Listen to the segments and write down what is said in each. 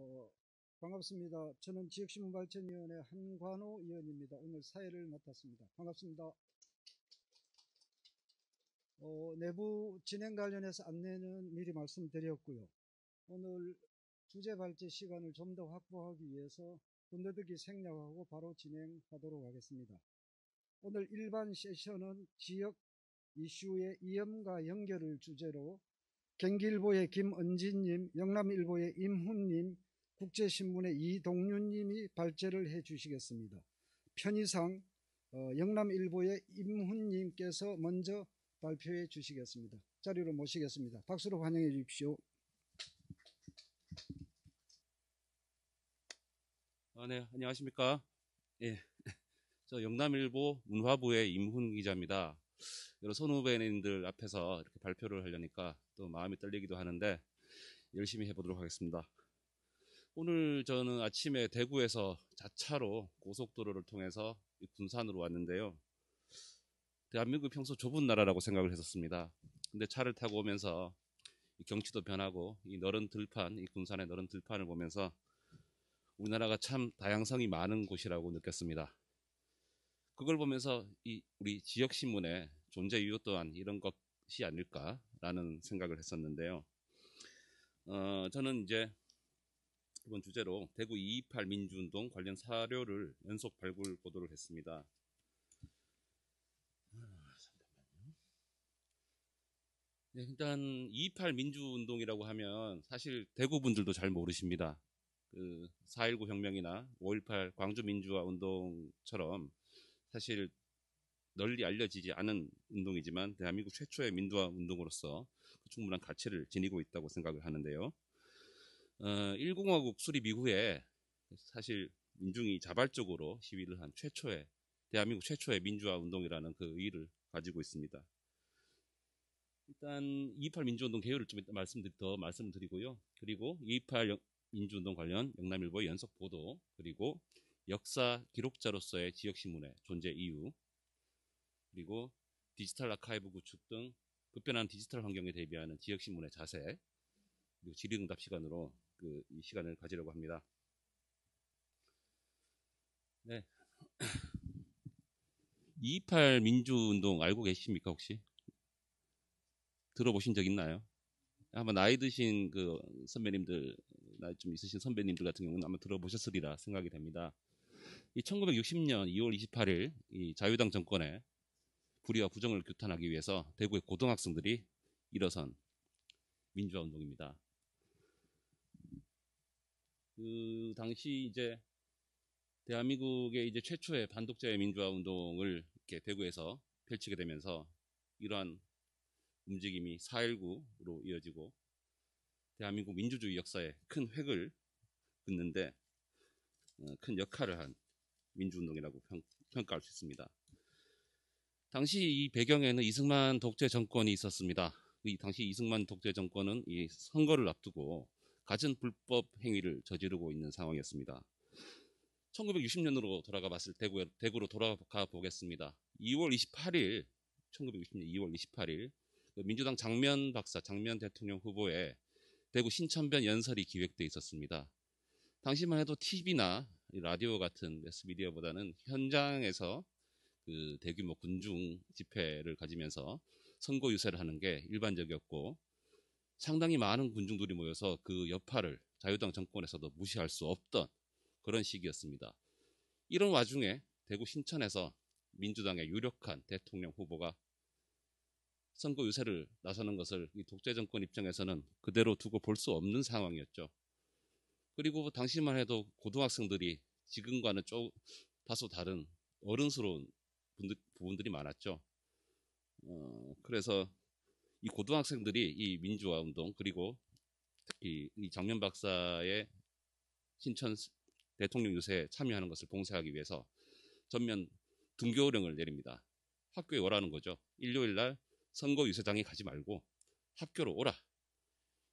어, 반갑습니다. 저는 지역신문발전위원회 한관호 위원입니다. 오늘 사회를 맡았습니다. 반갑습니다. 내부 진행 관련해서 안내는 미리 말씀드렸고요. 오늘 주제 발제 시간을 좀 더 확보하기 위해서 군더더기 생략하고 바로 진행하도록 하겠습니다. 오늘 일반 세션은 지역 이슈의 이염과 연결을 주제로 경기일보의 김은진님, 영남일보의 임훈님, 국제신문의 이동윤님이 발제를 해 주시겠습니다. 편의상 영남일보의 임훈님께서 먼저 발표해 주시겠습니다. 자리로 모시겠습니다. 박수로 환영해 주십시오. 네, 안녕하십니까. 예, 저 영남일보 문화부의 임훈 기자입니다. 여러 선후배님들 앞에서 이렇게 발표를 하려니까 또 마음이 떨리기도 하는데 열심히 해보도록 하겠습니다. 오늘 저는 아침에 대구에서 자차로 고속도로를 통해서 군산으로 왔는데요. 대한민국 평소 좁은 나라라고 생각을 했었습니다. 근데 차를 타고 오면서 이 경치도 변하고 이 너른 들판, 이 군산의 너른 들판을 보면서 우리나라가 참 다양성이 많은 곳이라고 느꼈습니다. 그걸 보면서 우리 지역신문의 존재 이유 또한 이런 것이 아닐까라는 생각을 했었는데요. 저는 이제 이번 주제로 대구 228 민주운동 관련 사료를 연속 발굴 보도를 했습니다. 네, 일단 228 민주운동이라고 하면 사실 대구 분들도 잘 모르십니다. 그 4.19 혁명이나 5.18 광주 민주화 운동처럼 사실 널리 알려지지 않은 운동이지만 대한민국 최초의 민주화 운동으로서 충분한 가치를 지니고 있다고 생각을 하는데요. 1공화국 수립 이후에 사실 민중이 자발적으로 시위를 한 대한민국 최초의 민주화 운동이라는 그 의의를 가지고 있습니다. 일단 228 민주운동 개요를 좀 이따 말씀을 드리고요. 그리고 228 민주운동 관련 영남일보의 연속 보도, 그리고 역사 기록자로서의 지역신문의 존재 이유, 그리고 디지털 아카이브 구축 등 급변한 디지털 환경에 대비하는 지역신문의 자세, 그리고 질의응답 시간으로 이 시간을 가지려고 합니다. 네. 228 민주운동 알고 계십니까, 혹시? 들어보신 적 있나요? 아마 나이 드신 그 선배님들, 나이 좀 있으신 선배님들 같은 경우는 아마 들어보셨으리라 생각이 됩니다. 이 1960년 2월 28일 이 자유당 정권의 불의와 부정을 규탄하기 위해서 대구의 고등학생들이 일어선 민주화 운동입니다. 그 당시 이제 대한민국의 이제 최초의 반독재 민주화 운동을 이렇게 대구에서 펼치게 되면서 이러한 움직임이 4.19로 이어지고 대한민국 민주주의 역사에 큰 획을 긋는데 큰 역할을 한 민주운동이라고 평가할 수 있습니다. 당시 이 배경에는 이승만 독재 정권이 있었습니다. 이 당시 이승만 독재 정권은 이 선거를 앞두고 갖은 불법 행위를 저지르고 있는 상황이었습니다. 1960년으로 돌아가 봤을 대구로 돌아가 보겠습니다. 2월 28일, 1960년 2월 28일 민주당 장면 대통령 후보의 대구 신천변 연설이 기획돼 있었습니다. 당시만 해도 TV나 라디오 같은 매스미디어보다는 현장에서 그 대규모 군중 집회를 가지면서 선거 유세를 하는 게 일반적이었고 상당히 많은 군중들이 모여서 그 여파를 자유당 정권에서도 무시할 수 없던 그런 시기였습니다. 이런 와중에 대구 신천에서 민주당의 유력한 대통령 후보가 선거 유세를 나서는 것을 이 독재 정권 입장에서는 그대로 두고 볼 수 없는 상황이었죠. 그리고 당시만 해도 고등학생들이 지금과는 다소 다른 어른스러운 부분들이 많았죠. 그래서 이 고등학생들이 이 민주화 운동, 그리고 특히 이 장면 박사의 신천 대통령 유세에 참여하는 것을 봉쇄하기 위해서 전면 등교령을 내립니다. 학교에 오라는 거죠. 일요일 날 선거 유세장에 가지 말고 학교로 오라.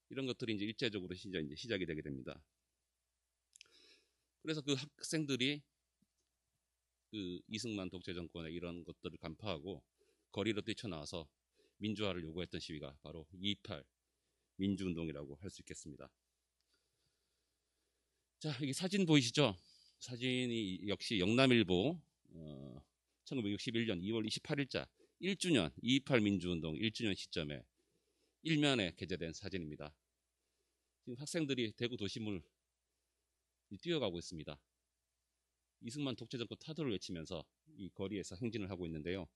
이런 것들이 이제 일제적으로 시작이 되게 됩니다. 그래서 그 학생들이 그 이승만 독재 정권의 이런 것들을 간파하고 거리로 뛰쳐나와서 민주화를 요구했던 시위가 바로 228 민주운동이라고 할 수 있겠습니다. 자, 여기 사진 보이시죠? 사진이 역시 영남일보 1961년 2월 28일자 1주년 2.28 민주운동 1주년 시점에 일면에 게재된 사진입니다. 지금 학생들이 대구 도심을 뛰어가고 있습니다. 이승만 독재정권 타도를 외치면서 이 거리에서 행진을 하고 있는데요.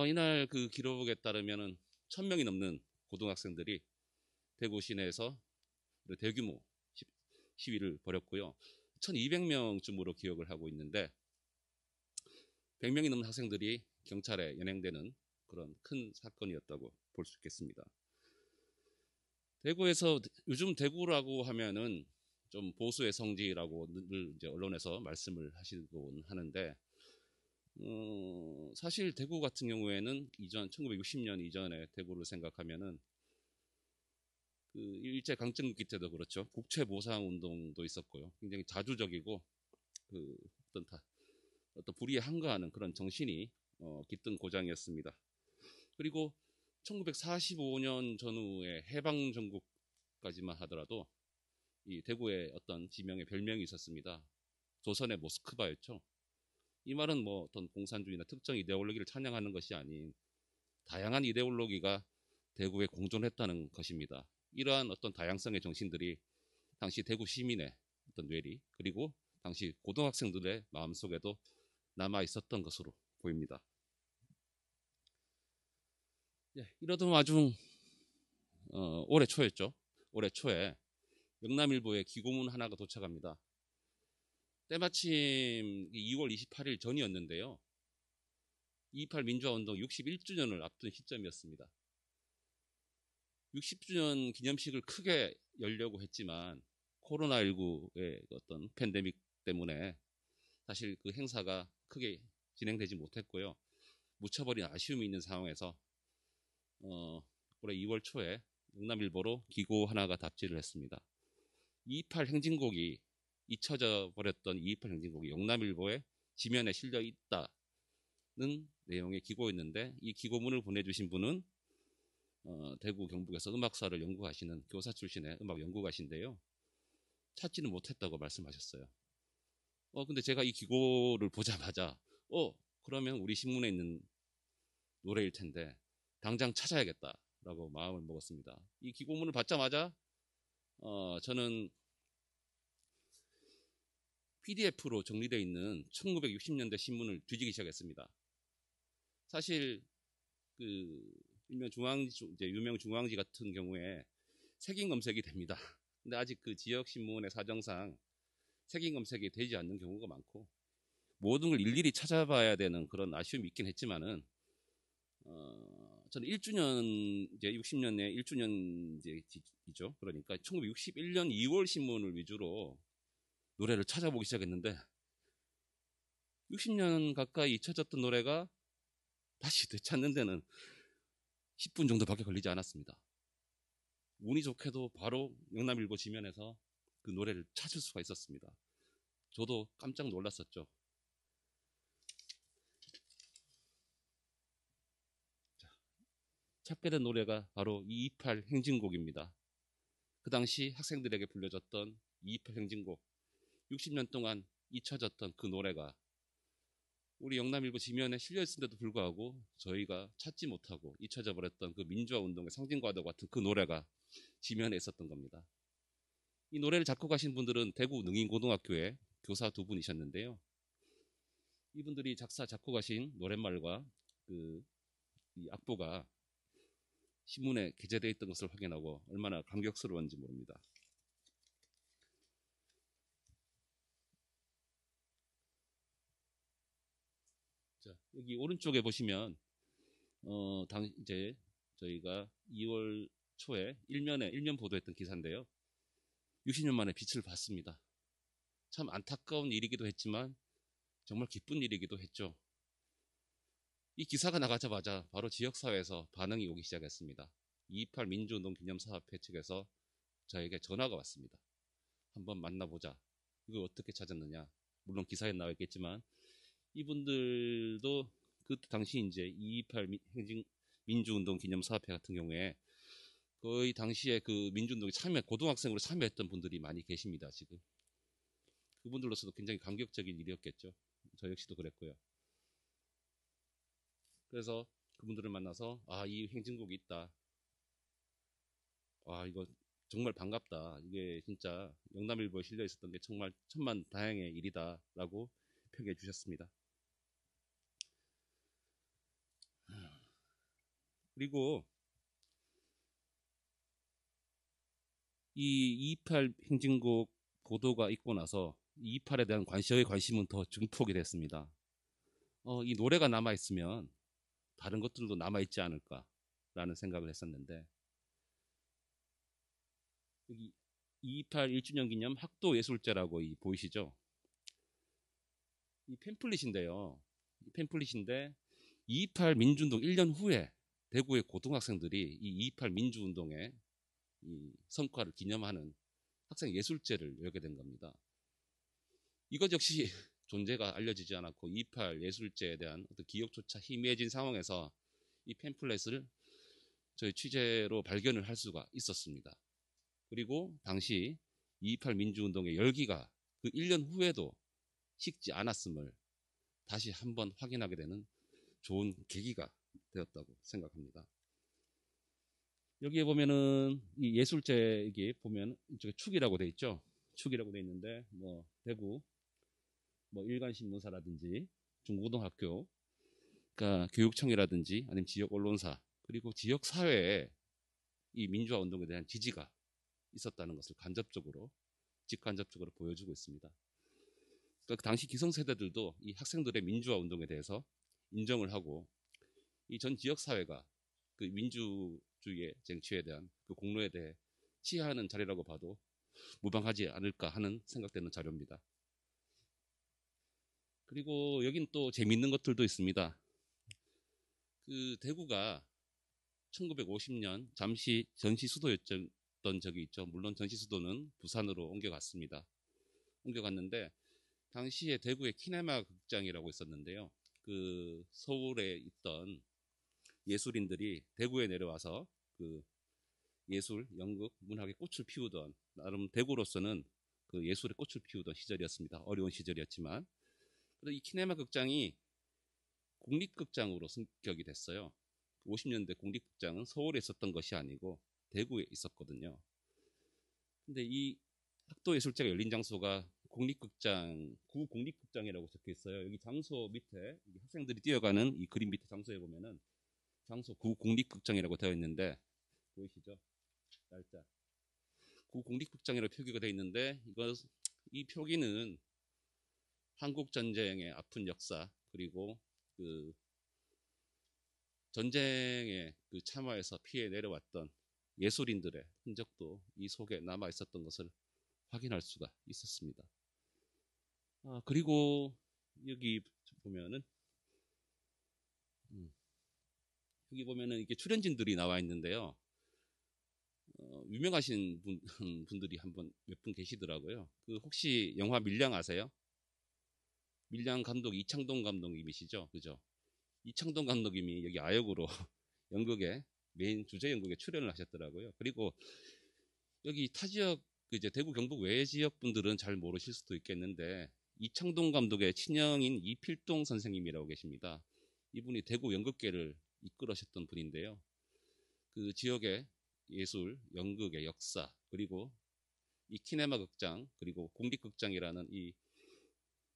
이날 그 기록에 따르면은 1000명이 넘는 고등학생들이 대구 시내에서 대규모 시위를 벌였고요. 1200명쯤으로 기억을 하고 있는데 100명이 넘는 학생들이 경찰에 연행되는 그런 큰 사건이었다고 볼 수 있겠습니다. 대구에서 요즘 대구라고 하면은 좀 보수의 성지라고 늘 이제 언론에서 말씀을 하시곤 하는데 사실 대구 같은 경우에는 1960년 이전에 대구를 생각하면은 그 일제 강점기 때도 그렇죠. 국채 보상 운동도 있었고요. 굉장히 자주적이고 그 어떤 불의에 항거하는 그런 정신이 깃든 고장이었습니다. 그리고 1945년 전후에 해방 전국까지만 하더라도 이 대구에 어떤 지명의 별명이 있었습니다. 조선의 모스크바였죠. 이 말은 뭐 어떤 공산주의나 특정 이데올로기를 찬양하는 것이 아닌 다양한 이데올로기가 대구에 공존했다는 것입니다. 이러한 어떤 다양성의 정신들이 당시 대구 시민의 어떤 뇌리 그리고 당시 고등학생들의 마음속에도 남아 있었던 것으로 보입니다. 이러던 와중 올해 초였죠. 올해 초에 영남일보에 기고문 하나가 도착합니다. 때마침 2월 28일 전이었는데요. 2.28 민주화운동 61주년을 앞둔 시점이었습니다. 60주년 기념식을 크게 열려고 했지만 코로나19의 어떤 팬데믹 때문에 사실 그 행사가 크게 진행되지 못했고요. 묻혀버린 아쉬움이 있는 상황에서 올해 2월 초에 영남일보로 기고 하나가 답지를 했습니다. 2.28 행진곡이 잊혀져 버렸던 2.28 행진곡이 영남일보에 지면에 실려 있다는 내용의 기고였는데 이 기고문을 보내주신 분은 대구 경북에서 음악사를 연구하시는 교사 출신의 음악 연구가신데요. 찾지는 못했다고 말씀하셨어요. 근데 제가 이 기고를 보자마자 그러면 우리 신문에 있는 노래일 텐데 당장 찾아야겠다라고 마음을 먹었습니다. 이 기고문을 받자마자 저는 PDF로 정리되어 있는 1960년대 신문을 뒤지기 시작했습니다. 사실 그 일명 유명 중앙지 같은 경우에 색인 검색이 됩니다. 근데 아직 그 지역 신문의 사정상 색인 검색이 되지 않는 경우가 많고 모든 걸 일일이 찾아봐야 되는 그런 아쉬움이 있긴 했지만은 저는 1주년 이제 60년에 1주년이죠. 그러니까 1961년 2월 신문을 위주로 노래를 찾아보기 시작했는데 60년 가까이 잊혀졌던 노래가 다시 되찾는 데는 10분 정도밖에 걸리지 않았습니다. 운이 좋게도 바로 영남일보 지면에서 그 노래를 찾을 수가 있었습니다. 저도 깜짝 놀랐었죠. 찾게 된 노래가 바로 2.28 행진곡입니다. 그 당시 학생들에게 불려졌던 2.28 행진곡, 60년 동안 잊혀졌던 그 노래가 우리 영남일보 지면에 실려있음에도 불구하고 저희가 찾지 못하고 잊혀져 버렸던 그 민주화 운동의 상징과도 같은 그 노래가 지면에 있었던 겁니다. 이 노래를 작곡하신 분들은 대구 능인고등학교의 교사 두 분이셨는데요. 이분들이 작곡하신 노랫말과 이 악보가 신문에 게재되어 있던 것을 확인하고 얼마나 감격스러웠는지 모릅니다. 자, 여기 오른쪽에 보시면 이제 저희가 2월 초에 일면 보도했던 기사인데요. 60년 만에 빛을 봤습니다. 참 안타까운 일이기도 했지만 정말 기쁜 일이기도 했죠. 이 기사가 나가자마자 바로 지역사회에서 반응이 오기 시작했습니다. 2.28 민주운동 기념사업회 측에서 저에게 전화가 왔습니다. 한번 만나보자. 이거 어떻게 찾았느냐. 물론 기사에 나와 있겠지만 이분들도 그 당시 이제 2.28 민주운동 기념사업회 같은 경우에 거의 당시에 그 민주운동에 고등학생으로 참여했던 분들이 많이 계십니다, 지금. 그분들로서도 굉장히 감격적인 일이었겠죠. 저 역시도 그랬고요. 그래서 그분들을 만나서 이 행진곡이 있다. 이거 정말 반갑다. 이게 진짜 영남일보에 실려 있었던 게 정말 천만다행의 일이다라고 평해 주셨습니다. 그리고 이 2.28 행진곡 보도가 있고 나서 2.28에 대한 저의 관심은 더 증폭이 됐습니다. 이 노래가 남아있으면 다른 것들도 남아있지 않을까라는 생각을 했었는데, 여기 2.28 1주년 기념 학도예술제라고 보이시죠? 이 팸플릿인데요. 이 팸플릿인데 2.28 민주운동 1년 후에 대구의 고등학생들이 이 2.28 민주운동의 이 성과를 기념하는 학생 예술제를 열게 된 겁니다. 이것 역시 존재가 알려지지 않았고 2.28 예술제에 대한 어떤 기억조차 희미해진 상황에서 이 팸플렛을 저희 취재로 발견을 할 수가 있었습니다. 그리고 당시 2.28 민주운동의 열기가 그 1년 후에도 식지 않았음을 다시 한번 확인하게 되는 좋은 계기가 되었다고 생각합니다. 여기에 보면은 이 예술제 이게 보면 이쪽에 축이라고 돼 있죠. 축이라고 돼 있는데 대구 일간신문사라든지 중고등학교, 그러니까 교육청이라든지 아니면 지역 언론사 그리고 지역 사회에 이 민주화 운동에 대한 지지가 있었다는 것을 직간접적으로 보여주고 있습니다. 그러니까 당시 기성세대들도 이 학생들의 민주화 운동에 대해서 인정을 하고 이 전 지역 사회가 그 민주주의의 쟁취에 대한 그 공로에 대해 치하하는 자리라고 봐도 무방하지 않을까 하는 생각되는 자료입니다. 그리고 여긴 또 재밌는 것들도 있습니다. 그 대구가 1950년 잠시 전시 수도였던 적이 있죠. 물론 전시 수도는 부산으로 옮겨갔는데 당시에 대구에 키네마 극장이라고 있었는데요. 그 서울에 있던 예술인들이 대구에 내려와서 그 예술, 연극, 문학의 꽃을 피우던, 나름 대구로서는 그 예술의 꽃을 피우던 시절이었습니다. 어려운 시절이었지만. 그래서 이 키네마 극장이 국립극장으로 승격이 됐어요. 50년대 국립극장은 서울에 있었던 것이 아니고 대구에 있었거든요. 근데 이 학도예술제가 열린 장소가 구국립극장이라고 적혀 있어요. 여기 장소 밑에 학생들이 뛰어가는 이 그림 밑에 장소에 보면은 장소 구국립극장이라고 되어 있는데 보이시죠? 날짜 구국립극장이라고 표기가 되어 있는데 이 표기는 한국 전쟁의 아픈 역사 그리고 그 전쟁에 그 참화해서 피해 내려왔던 예술인들의 흔적도 이 속에 남아 있었던 것을 확인할 수가 있었습니다. 그리고 여기 보면은 이게 출연진들이 나와 있는데요. 유명하신 분들이 몇 분 계시더라고요. 그 혹시 영화 밀양 아세요? 밀양 감독 이창동 감독님이시죠, 그죠? 이창동 감독님이 여기 아역으로 메인 주제 연극에 출연을 하셨더라고요. 그리고 여기 타 지역 이제 대구 경북 외 지역 분들은 잘 모르실 수도 있겠는데 이창동 감독의 친형인 이필동 선생님이라고 계십니다. 이분이 대구 연극계를 이끌으셨던 분인데요. 그 지역의 예술, 연극의 역사, 그리고 이 키네마 극장, 그리고 국립극장이라는 이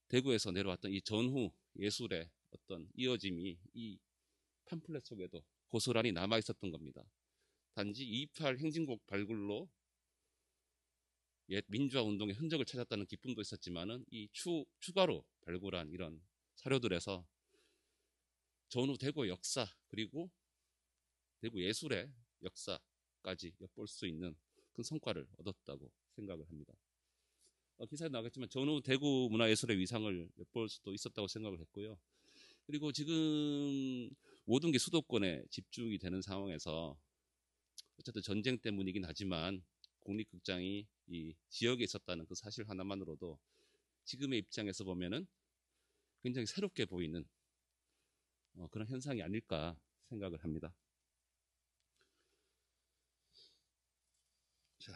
대구에서 내려왔던 이 전후 예술의 어떤 이어짐이 이 팜플렛 속에도 고스란히 남아 있었던 겁니다. 단지 2.28 행진곡 발굴로 옛 민주화 운동의 흔적을 찾았다는 기쁨도 있었지만은 이 추가로 발굴한 이런 사료들에서 전후 대구의 역사 그리고 대구 예술의 역사까지 엿볼 수 있는 큰 성과를 얻었다고 생각을 합니다. 기사에 나왔겠지만 전후 대구 문화예술의 위상을 엿볼 수도 있었다고 생각을 했고요. 그리고 지금 모든 게 수도권에 집중이 되는 상황에서 어쨌든 전쟁 때문이긴 하지만 국립극장이 이 지역에 있었다는 그 사실 하나만으로도 지금의 입장에서 보면은 굉장히 새롭게 보이는 그런 현상이 아닐까 생각을 합니다. 자,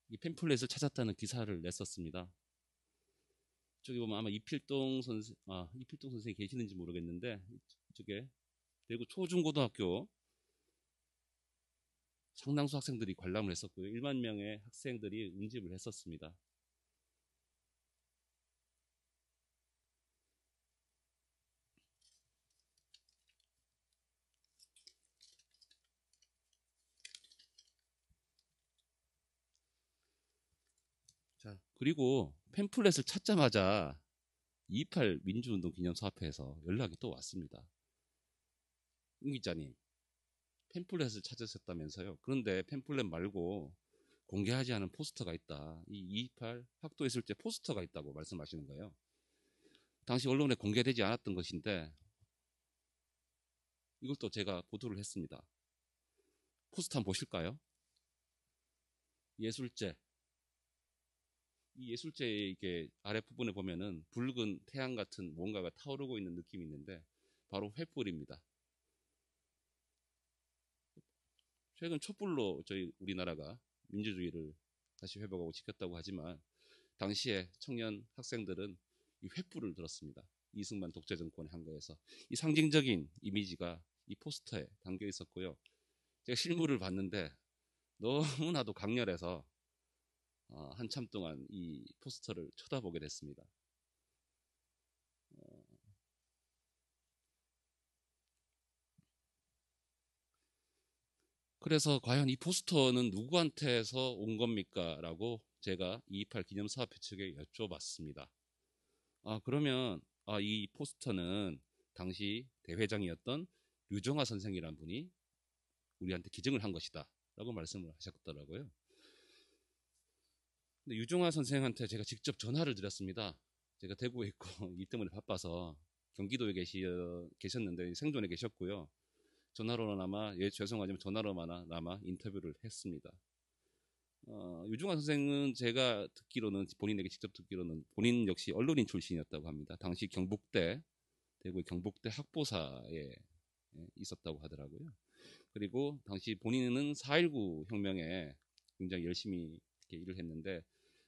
이 팸플렛을 찾았다는 기사를 냈었습니다. 저기 보면 아마 이필동 선생이 계시는지 모르겠는데, 이쪽에 대구 초중고등학교 상당수 학생들이 관람을 했었고요. 1만 명의 학생들이 운집을 했었습니다. 자, 그리고 팸플렛을 찾자마자 2.28 민주운동 기념사업회에서 연락이 또 왔습니다. 임 기자님, 팸플렛을 찾으셨다면서요. 그런데 팸플렛 말고 공개하지 않은 포스터가 있다. 이 2.28 학도했을 때 포스터가 있다고 말씀하시는 거예요. 당시 언론에 공개되지 않았던 것인데 이것도 제가 보도를 했습니다. 포스터 한번 보실까요? 예술제. 이 예술제의 이게 아랫부분에 보면은 붉은 태양 같은 뭔가가 타오르고 있는 느낌이 있는데 바로 횃불입니다. 최근 촛불로 저희 우리나라가 민주주의를 다시 회복하고 지켰다고 하지만 당시에 청년 학생들은 이 횃불을 들었습니다. 이승만 독재 정권의 한 거에서 이 상징적인 이미지가 이 포스터에 담겨 있었고요. 제가 실물을 봤는데 너무나도 강렬해서 한참 동안 이 포스터를 쳐다보게 됐습니다. 그래서 과연 이 포스터는 누구한테서 온 겁니까? 라고 제가 2.28 기념사업회 측에 여쭤봤습니다. 그러면 이 포스터는 당시 대회장이었던 류정화 선생이라는 분이 우리한테 기증을 한 것이다 라고 말씀을 하셨더라고요. 근데 유종화 선생한테 제가 직접 전화를 드렸습니다. 제가 대구에 있고 일 때문에 바빠서 경기도에 계셨는데 생존에 계셨고요. 전화로나마 죄송하지만 전화로나마 인터뷰를 했습니다. 유종화 선생은 제가 듣기로는 본인에게 직접 듣기로는 본인 역시 언론인 출신이었다고 합니다. 당시 대구의 경북대 학보사에 있었다고 하더라고요. 그리고 당시 본인은 4.19 혁명에 굉장히 열심히 일을 했는데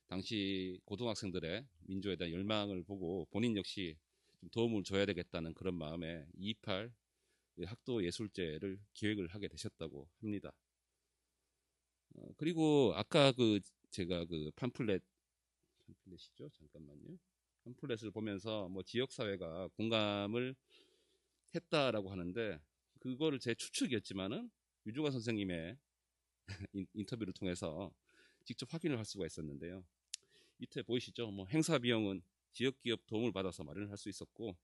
당시 고등학생들의 민주에 대한 열망을 보고 본인 역시 좀 도움을 줘야 되겠다는 그런 마음에 2.28 학도 예술제를 기획을 하게 되셨다고 합니다. 그리고 아까 제가 팜플렛이죠. 잠깐만요. 팜플렛을 보면서 뭐 지역사회가 공감을 했다라고 하는데 그거를 제 추측이었지만은 유주가 선생님의 인터뷰를 통해서 직접 확인을 할 수가 있었는데요. 밑에 보이시죠? 뭐 행사 비용은 지역 기업 도움을 받아서 마련을 할 수 있었고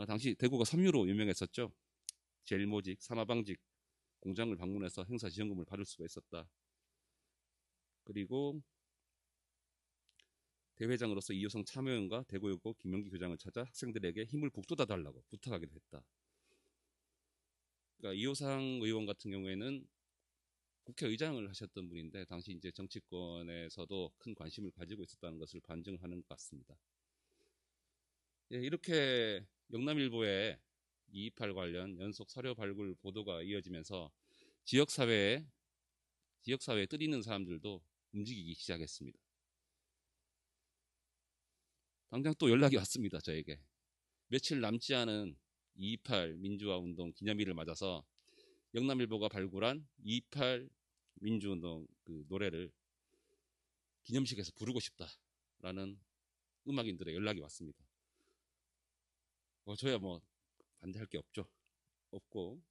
당시 대구가 섬유로 유명했었죠. 제일모직, 산화방직 공장을 방문해서 행사 지원금을 받을 수가 있었다. 그리고 대회장으로서 이효성 참여원과 대구여고 김명기 교장을 찾아 학생들에게 힘을 북돋아 달라고 부탁하기도 했다. 그러니까 이효상 의원 같은 경우에는 국회의장을 하셨던 분인데 당시 이제 정치권에서도 큰 관심을 가지고 있었다는 것을 반증하는 것 같습니다. 예, 이렇게 영남일보에 2.28 관련 연속 사료 발굴 보도가 이어지면서 지역사회에 뜰 있는 사람들도 움직이기 시작했습니다. 당장 또 연락이 왔습니다. 저에게. 며칠 남지 않은 2.28 민주화운동 기념일을 맞아서 영남일보가 발굴한 2.28 민주운동 노래를 기념식에서 부르고 싶다라는 음악인들의 연락이 왔습니다. 저야 뭐 반대할 게 없고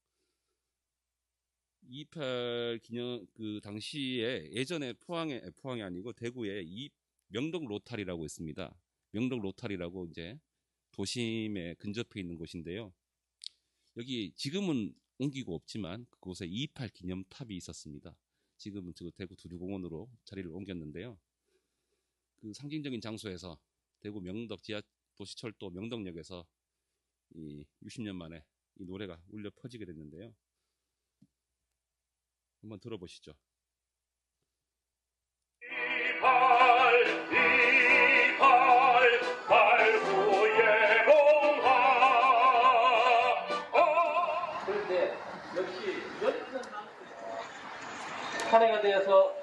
2.28 기념 당시에 예전에 포항이 아니고 대구에 명동 로타리라고 있습니다. 명동 로타리라고 이제 도심에 근접해 있는 곳인데요. 여기 지금은 옮기고 없지만 그곳에 2.28 기념탑이 있었습니다. 지금은 대구 두류공원으로 자리를 옮겼는데요. 그 상징적인 장소에서 대구 명덕 도시철도 명덕역에서 60년 만에 이 노래가 울려 퍼지게 됐는데요. 한번 들어보시죠. 2.28 발구의 봉화. 그런데 역시 탄핵에 대해서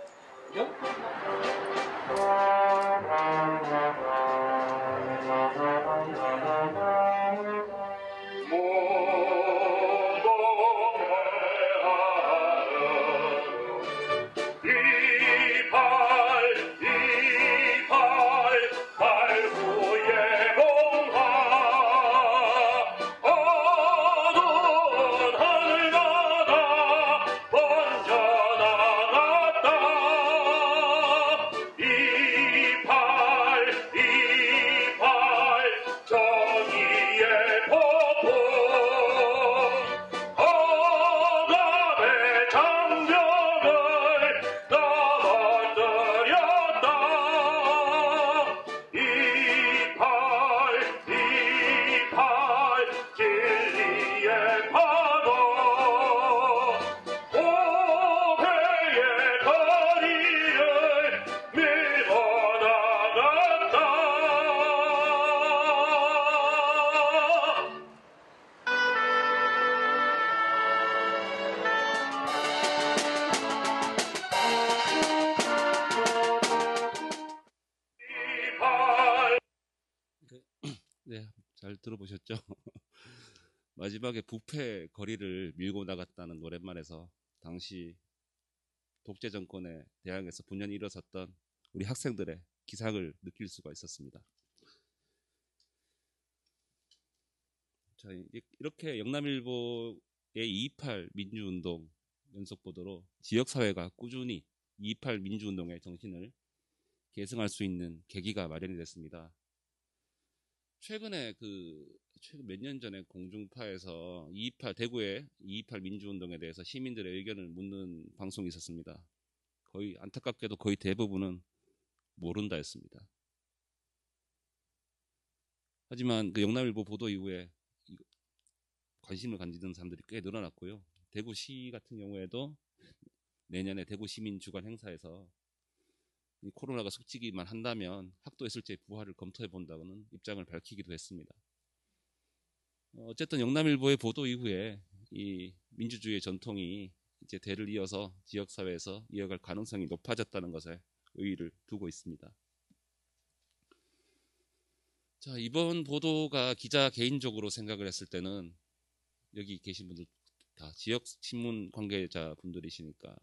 네, 잘 들어보셨죠? 마지막에 부패 거리를 밀고 나갔다는 노랫말에서 당시 독재 정권에 대항해서 분연히 일어섰던 우리 학생들의 기상을 느낄 수가 있었습니다. 자, 이렇게 영남일보의 228 민주운동 연속 보도로 지역사회가 꾸준히 228 민주운동의 정신을 계승할 수 있는 계기가 마련이 됐습니다. 최근 몇 년 전에 공중파에서 대구의 228 민주운동에 대해서 시민들의 의견을 묻는 방송이 있었습니다. 안타깝게도 거의 대부분은 모른다였습니다. 하지만 그 영남일보 보도 이후에 관심을 가지는 사람들이 꽤 늘어났고요. 대구시 같은 경우에도 내년에 대구 시민 주간 행사에서 코로나가 속지기만 한다면 학도의 실제 부활을 검토해 본다고는 입장을 밝히기도 했습니다. 어쨌든 영남일보의 보도 이후에 이 민주주의의 전통이 이제 대를 이어서 지역사회에서 이어갈 가능성이 높아졌다는 것에 의의를 두고 있습니다. 자, 이번 보도가 기자 개인적으로 생각을 했을 때는 여기 계신 분들 다 지역 신문 관계자 분들이시니까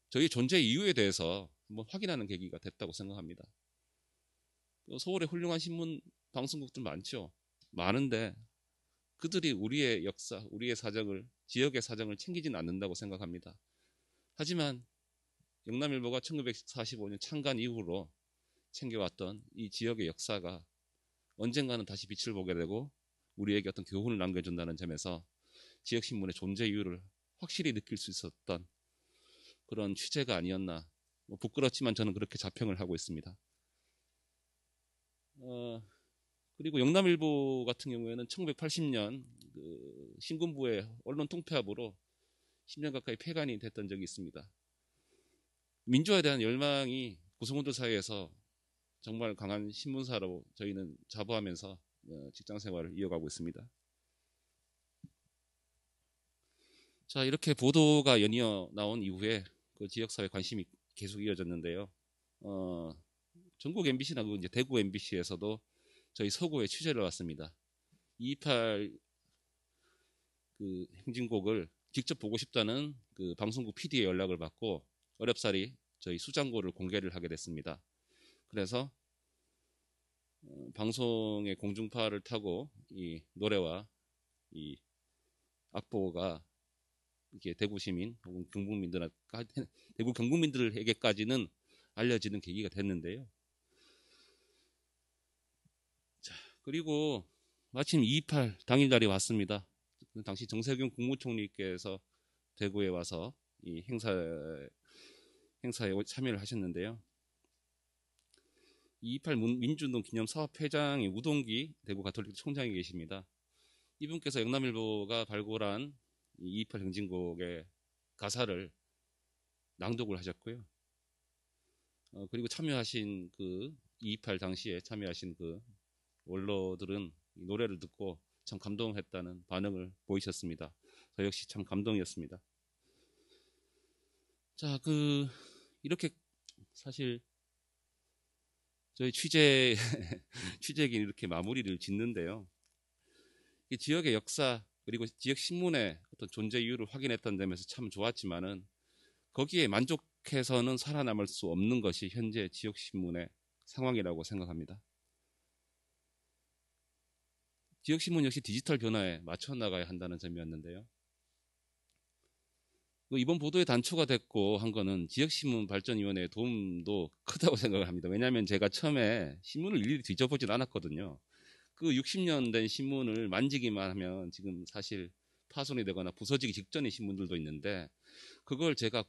저희 존재 이유에 대해서 한번 확인하는 계기가 됐다고 생각합니다. 서울에 훌륭한 신문 방송국들 많죠. 많은데 그들이 우리의 역사, 우리의 사정을, 지역의 사정을 챙기지는 않는다고 생각합니다. 하지만 영남일보가 1945년 창간 이후로 챙겨왔던 이 지역의 역사가 언젠가는 다시 빛을 보게 되고 우리에게 어떤 교훈을 남겨준다는 점에서 지역신문의 존재 이유를 확실히 느낄 수 있었던 그런 취재가 아니었나. 부끄럽지만 저는 그렇게 자평을 하고 있습니다. 그리고 영남일보 같은 경우에는 1980년 신군부의 언론 통폐합으로 10년 가까이 폐간이 됐던 적이 있습니다. 민주화에 대한 열망이 구성원들 사이에서 정말 강한 신문사로 저희는 자부하면서 직장 생활을 이어가고 있습니다. 자, 이렇게 보도가 연이어 나온 이후에 그 지역사회 관심이 계속 이어졌는데요. 전국 MBC나 이제 대구 MBC에서도 저희 서구에 취재를 왔습니다. 228 그 행진곡을 직접 보고 싶다는 그 방송국 PD의 연락을 받고 어렵사리 저희 수장고를 공개를 하게 됐습니다. 그래서 방송의 공중파를 타고 이 노래와 이 악보가 이렇게 대구 시민 혹은 대구 경북민들에게까지는 알려지는 계기가 됐는데요. 자, 그리고 마침 228 당일날이 왔습니다. 당시 정세균 국무총리께서 대구에 와서 이 행사에 참여를 하셨는데요. 228 민주운동 기념사업회장이 우동기 대구 가톨릭 총장이 계십니다. 이분께서 영남일보가 발굴한 228 행진곡의 가사를 낭독을 하셨고요. 그리고 참여하신 그 228 당시에 참여하신 그 원로들은 이 노래를 듣고 참 감동했다는 반응을 보이셨습니다. 저 역시 참 감동이었습니다. 자, 이렇게 사실 저희 취재긴 이렇게 마무리를 짓는데요. 이 지역의 역사 그리고 지역 신문의 어떤 존재 이유를 확인했던 점에서 참 좋았지만은 거기에 만족해서는 살아남을 수 없는 것이 현재 지역 신문의 상황이라고 생각합니다. 지역 신문 역시 디지털 변화에 맞춰 나가야 한다는 점이었는데요. 이번 보도에 단초가 됐고 한 거는 지역신문 발전위원회의 도움도 크다고 생각을 합니다. 왜냐하면 제가 처음에 신문을 일일이 뒤져보진 않았거든요. 그 60년 된 신문을 만지기만 하면 지금 사실 파손이 되거나 부서지기 직전의 신문들도 있는데 그걸 제가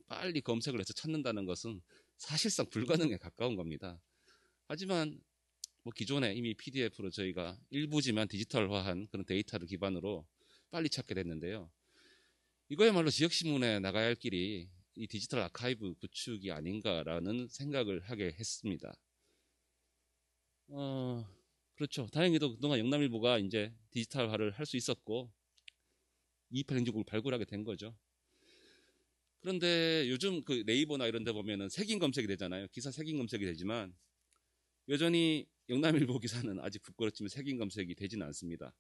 빨리 검색을 해서 찾는다는 것은 사실상 불가능에 가까운 겁니다. 하지만 뭐 기존에 이미 PDF로 저희가 일부지만 디지털화한 그런 데이터를 기반으로 빨리 찾게 됐는데요. 이거야말로 지역신문에 나가야 할 길이 이 디지털 아카이브 구축이 아닌가라는 생각을 하게 했습니다. 그렇죠. 다행히도 그동안 영남일보가 이제 디지털화를 할 수 있었고 228 행정국을 발굴하게 된 거죠. 그런데 요즘 그 네이버나 이런 데 보면은 색인 검색이 되잖아요. 기사 색인 검색이 되지만 여전히 영남일보 기사는 아직 부끄럽지만 색인 검색이 되지는 않습니다.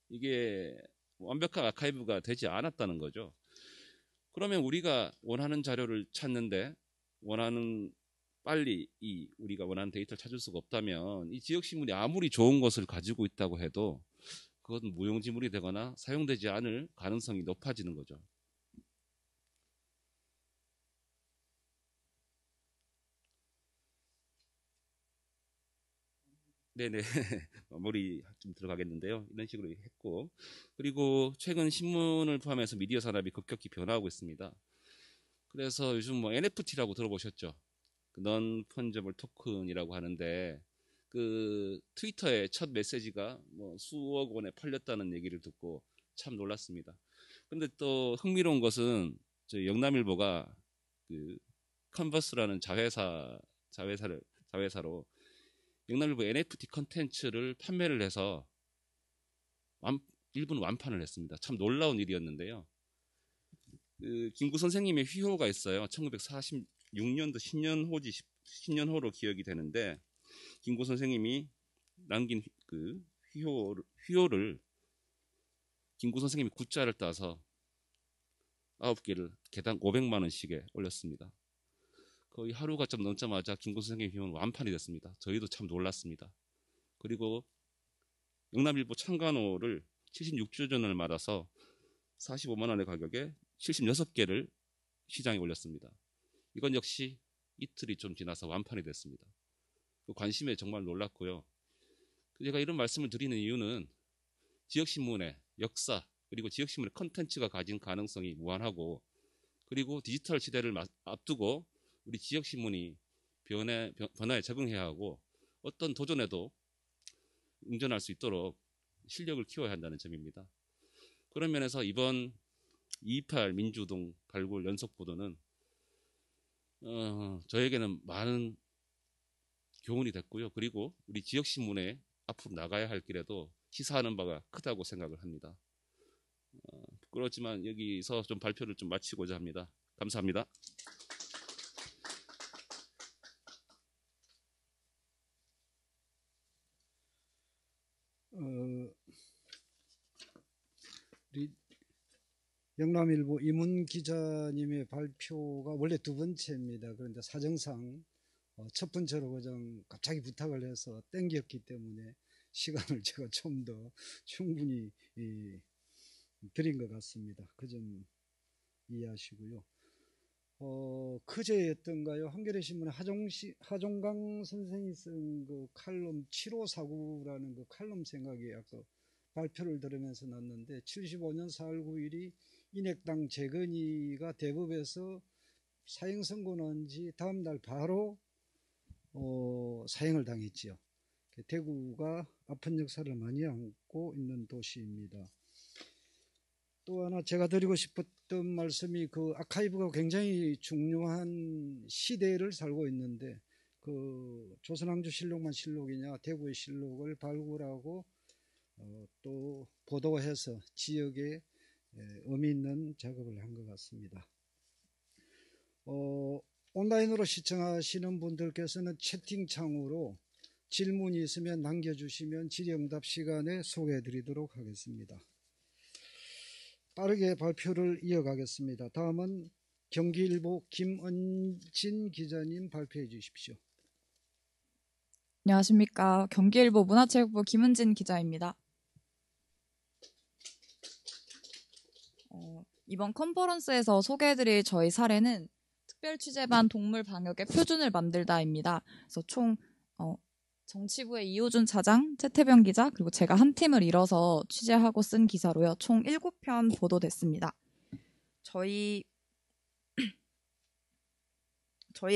이게 완벽한 아카이브가 되지 않았다는 거죠. 그러면 우리가 원하는 자료를 찾는데 빨리 우리가 원하는 데이터를 찾을 수가 없다면 이 지역신문이 아무리 좋은 것을 가지고 있다고 해도 그것은 무용지물이 되거나 사용되지 않을 가능성이 높아지는 거죠. 네네. 마무리 좀 들어가겠는데요. 이런 식으로 했고. 그리고 최근 신문을 포함해서 미디어 산업이 급격히 변화하고 있습니다. 그래서 요즘 뭐 NFT라고 들어보셨죠? 넌 펀저블 토큰이라고 하는데 그 트위터의 첫 메시지가 뭐 수억 원에 팔렸다는 얘기를 듣고 참 놀랐습니다. 근데 또 흥미로운 것은 저희 영남일보가 그 컨버스라는 자회사로 영남일보 NFT 컨텐츠를 판매를 해서 일부는 완판을 했습니다. 참 놀라운 일이었는데요. 그 김구 선생님의 휘호가 있어요. 1946년도 신년호로 기억이 되는데 김구 선생님이 남긴 그 휘호를 김구 선생님이 구자를 따서 9개를 개당 500만 원씩에 올렸습니다. 거의 하루가 좀 넘자마자 김구 선생님 휘호는 완판이 됐습니다. 저희도 참 놀랐습니다. 그리고 영남일보 창간호를 76주년을 맞아서 45만 원의 가격에 76개를 시장에 올렸습니다. 이건 역시 이틀이 좀 지나서 완판이 됐습니다. 그 관심에 정말 놀랐고요. 제가 이런 말씀을 드리는 이유는 지역신문의 역사 그리고 지역신문의 컨텐츠가 가진 가능성이 무한하고 그리고 디지털 시대를 앞두고 우리 지역신문이 변화에 적응해야 하고 어떤 도전에도 응전할 수 있도록 실력을 키워야 한다는 점입니다. 그런 면에서 이번 228 민주동 발굴 연속 보도는 저에게는 많은 교훈이 됐고요. 그리고 우리 지역신문에 앞으로 나가야 할 길에도 시사하는 바가 크다고 생각을 합니다. 부끄럽지만 여기서 좀 발표를 좀 마치고자 합니다. 감사합니다. 우리 영남일보 이문 기자님의 발표가 원래 두 번째입니다. 그런데 사정상 첫 번째로 그냥 갑자기 부탁을 해서 땡겼기 때문에 시간을 제가 좀 더 충분히 드린 것 같습니다. 그 점 이해하시고요. 그제였던가요? 한겨레 신문에 하종강 선생이 쓴 그 칼럼 7549라는 그 칼럼 생각이 아까 발표를 들으면서 났는데 75년 4월 9일이 인핵당 재건이가 대법에서 사형 선고 난 지 다음 날 바로 사형을 당했지요. 대구가 아픈 역사를 많이 안고 있는 도시입니다. 또 하나 제가 드리고 싶었던 말씀이 그 아카이브가 굉장히 중요한 시대를 살고 있는데 그 조선왕조실록만 실록이냐 대구의 실록을 발굴하고 또 보도해서 지역에 의미 있는 작업을 한 것 같습니다. 온라인으로 시청하시는 분들께서는 채팅창으로 질문이 있으면 남겨주시면 질의응답 시간에 소개해드리도록 하겠습니다. 빠르게 발표를 이어가겠습니다. 다음은 경기일보 김은진 기자님 발표해 주십시오. 안녕하십니까. 경기일보 문화체육부 김은진 기자입니다. 이번 컨퍼런스에서 소개해드릴 저희 사례는 특별취재반 동물 방역의 표준을 만들다입니다. 그래서 총 정치부의 이호준 차장, 최태병 기자, 그리고 제가 한 팀을 이뤄서 취재하고 쓴 기사로요. 총 7편 보도됐습니다. 저희의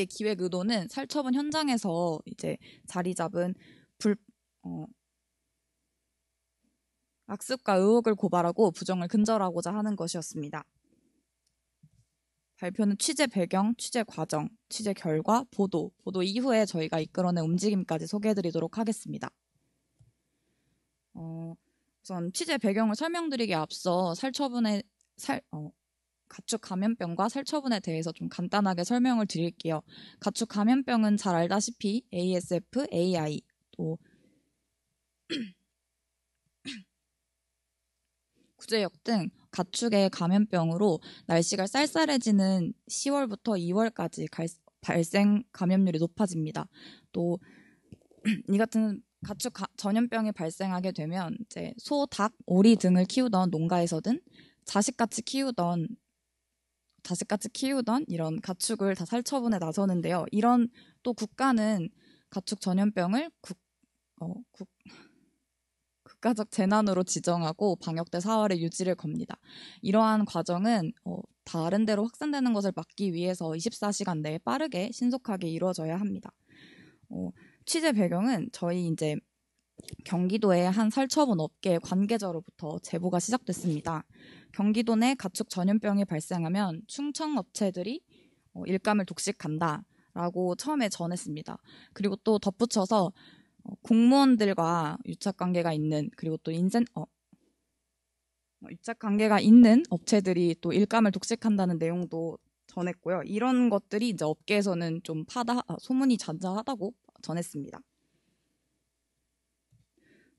기획 의도는 살처분 현장에서 이제 자리 잡은 악습과 의혹을 고발하고 부정을 근절하고자 하는 것이었습니다. 발표는 취재 배경, 취재 과정, 취재 결과, 보도 이후에 저희가 이끌어낸 움직임까지 소개해드리도록 하겠습니다. 우선 취재 배경을 설명드리기에 앞서 가축 감염병과 살처분에 대해서 좀 간단하게 설명을 드릴게요. 가축 감염병은 잘 알다시피 ASF, AI, 또 구제역 등 가축의 감염병으로 날씨가 쌀쌀해지는 10월부터 2월까지 발생 감염률이 높아집니다. 또 이 같은 가축 전염병이 발생하게 되면 이제 소, 닭, 오리 등을 키우던 농가에서든 자식같이 키우던 이런 가축을 다 살처분에 나서는데요. 이런 또 국가는 가축 전염병을 국가적 재난으로 지정하고 방역대 사활의 유지를 겁니다. 이러한 과정은 다른 데로 확산되는 것을 막기 위해서 24시간 내에 빠르게 신속하게 이루어져야 합니다. 취재 배경은 저희 이제 경기도의 한 살처분 업계 관계자로부터 제보가 시작됐습니다. 경기도 내 가축 전염병이 발생하면 충청업체들이 일감을 독식한다라고 처음에 전했습니다. 그리고 또 덧붙여서 공무원들과 유착관계가 있는 그리고 또 유착관계가 있는 업체들이 또 일감을 독식한다는 내용도 전했고요. 이런 것들이 이제 업계에서는 좀 소문이 잔잔하다고 전했습니다.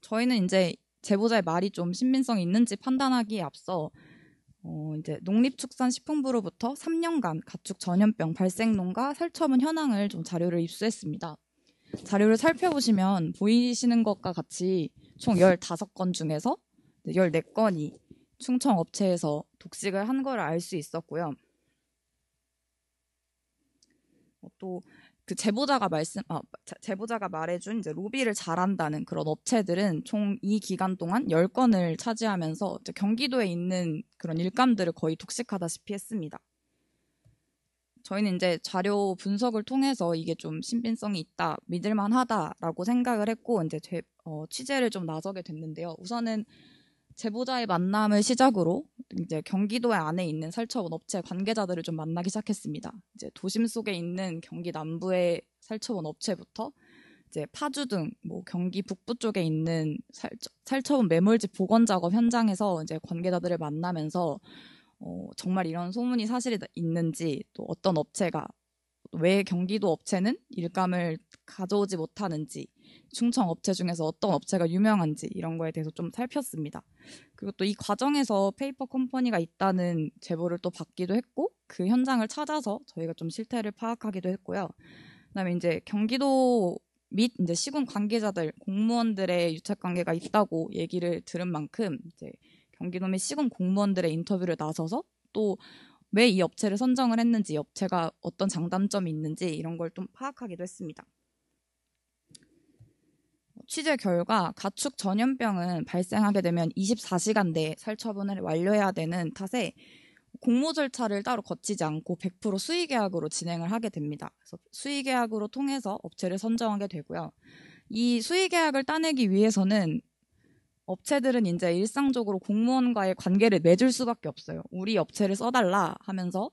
저희는 이제 제보자의 말이 좀 신빙성이 있는지 판단하기에 앞서 이제 농림축산식품부로부터 3년간 가축 전염병 발생론과 살처분 현황을 좀 자료를 입수했습니다. 자료를 살펴보시면 보이시는 것과 같이 총 15건 중에서 14건이 충청업체에서 독식을 한 걸 알 수 있었고요. 또 그 제보자가 말해준 이제 로비를 잘한다는 그런 업체들은 총 이 기간 동안 10건을 차지하면서 경기도에 있는 그런 일감들을 거의 독식하다시피 했습니다. 저희는 이제 자료 분석을 통해서 이게 좀 신빙성이 있다, 믿을만하다라고 생각을 했고 이제 취재를 좀 나서게 됐는데요. 우선은 제보자의 만남을 시작으로 이제 경기도 안에 있는 살처분 업체 관계자들을 좀 만나기 시작했습니다. 이제 도심 속에 있는 경기 남부의 살처분 업체부터 이제 파주 등 뭐 경기 북부 쪽에 있는 살처분 매몰지 복원 작업 현장에서 이제 관계자들을 만나면서 정말 이런 소문이 사실이 있는지, 또 어떤 업체가 왜 경기도 업체는 일감을 가져오지 못하는지, 충청 업체 중에서 어떤 업체가 유명한지 이런 거에 대해서 좀 살폈습니다. 그리고 또 이 과정에서 페이퍼 컴퍼니가 있다는 제보를 또 받기도 했고 그 현장을 찾아서 저희가 좀 실태를 파악하기도 했고요. 그다음에 이제 경기도 및 이제 시군 관계자들, 공무원들의 유착 관계가 있다고 얘기를 들은 만큼 이제 경기도 및 시군 공무원들의 인터뷰를 나서서 또 왜 이 업체를 선정을 했는지, 이 업체가 어떤 장단점이 있는지 이런 걸 좀 파악하기도 했습니다. 취재 결과 가축 전염병은 발생하게 되면 24시간 내에 살처분을 완료해야 되는 탓에 공모 절차를 따로 거치지 않고 100% 수의계약으로 진행을 하게 됩니다. 그래서 수의계약으로 통해서 업체를 선정하게 되고요. 이 수의계약을 따내기 위해서는 업체들은 이제 일상적으로 공무원과의 관계를 맺을 수밖에 없어요. 우리 업체를 써달라 하면서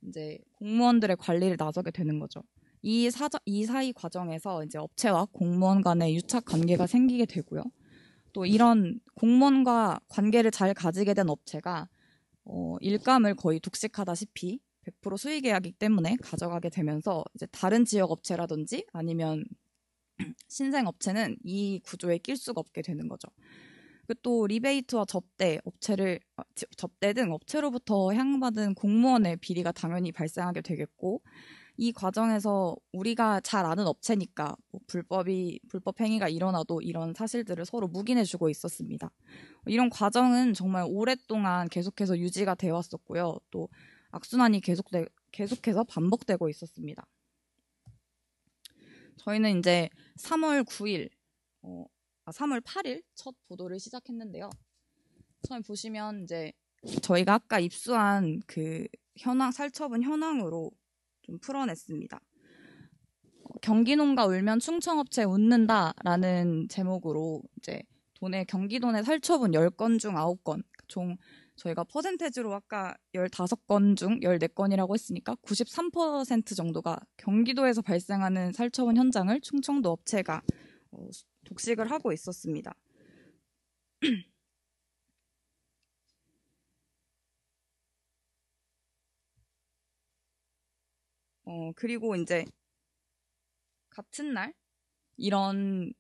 이제 공무원들의 관리를 나서게 되는 거죠. 이 사이 과정에서 이제 업체와 공무원 간의 유착 관계가 생기게 되고요. 또 이런 공무원과 관계를 잘 가지게 된 업체가 일감을 거의 독식하다시피 100% 수의 계약이기 때문에 가져가게 되면서 이제 다른 지역 업체라든지 아니면 신생 업체는 이 구조에 낄 수가 없게 되는 거죠. 그리고 또 리베이트와 접대 등 업체로부터 향받은 공무원의 비리가 당연히 발생하게 되겠고, 이 과정에서 우리가 잘 아는 업체니까 뭐 불법 행위가 일어나도 이런 사실들을 서로 묵인해주고 있었습니다. 이런 과정은 정말 오랫동안 계속해서 유지가 되어 왔었고요. 또 악순환이 계속해서 반복되고 있었습니다. 저희는 이제 3월 8일 첫 보도를 시작했는데요. 처음에 보시면 이제 저희가 아까 입수한 그 살처분 현황으로 좀 풀어냈습니다. 경기농가 울면 충청업체 웃는다라는 제목으로 이제 경기도 내 살처분 10건 중 9건, 총 저희가 퍼센테이지로 아까 15건 중 14건이라고 했으니까 93% 정도가 경기도에서 발생하는 살처분 현장을 충청도 업체가 독식을 하고 있었습니다. 그리고 이제 같은 날 이런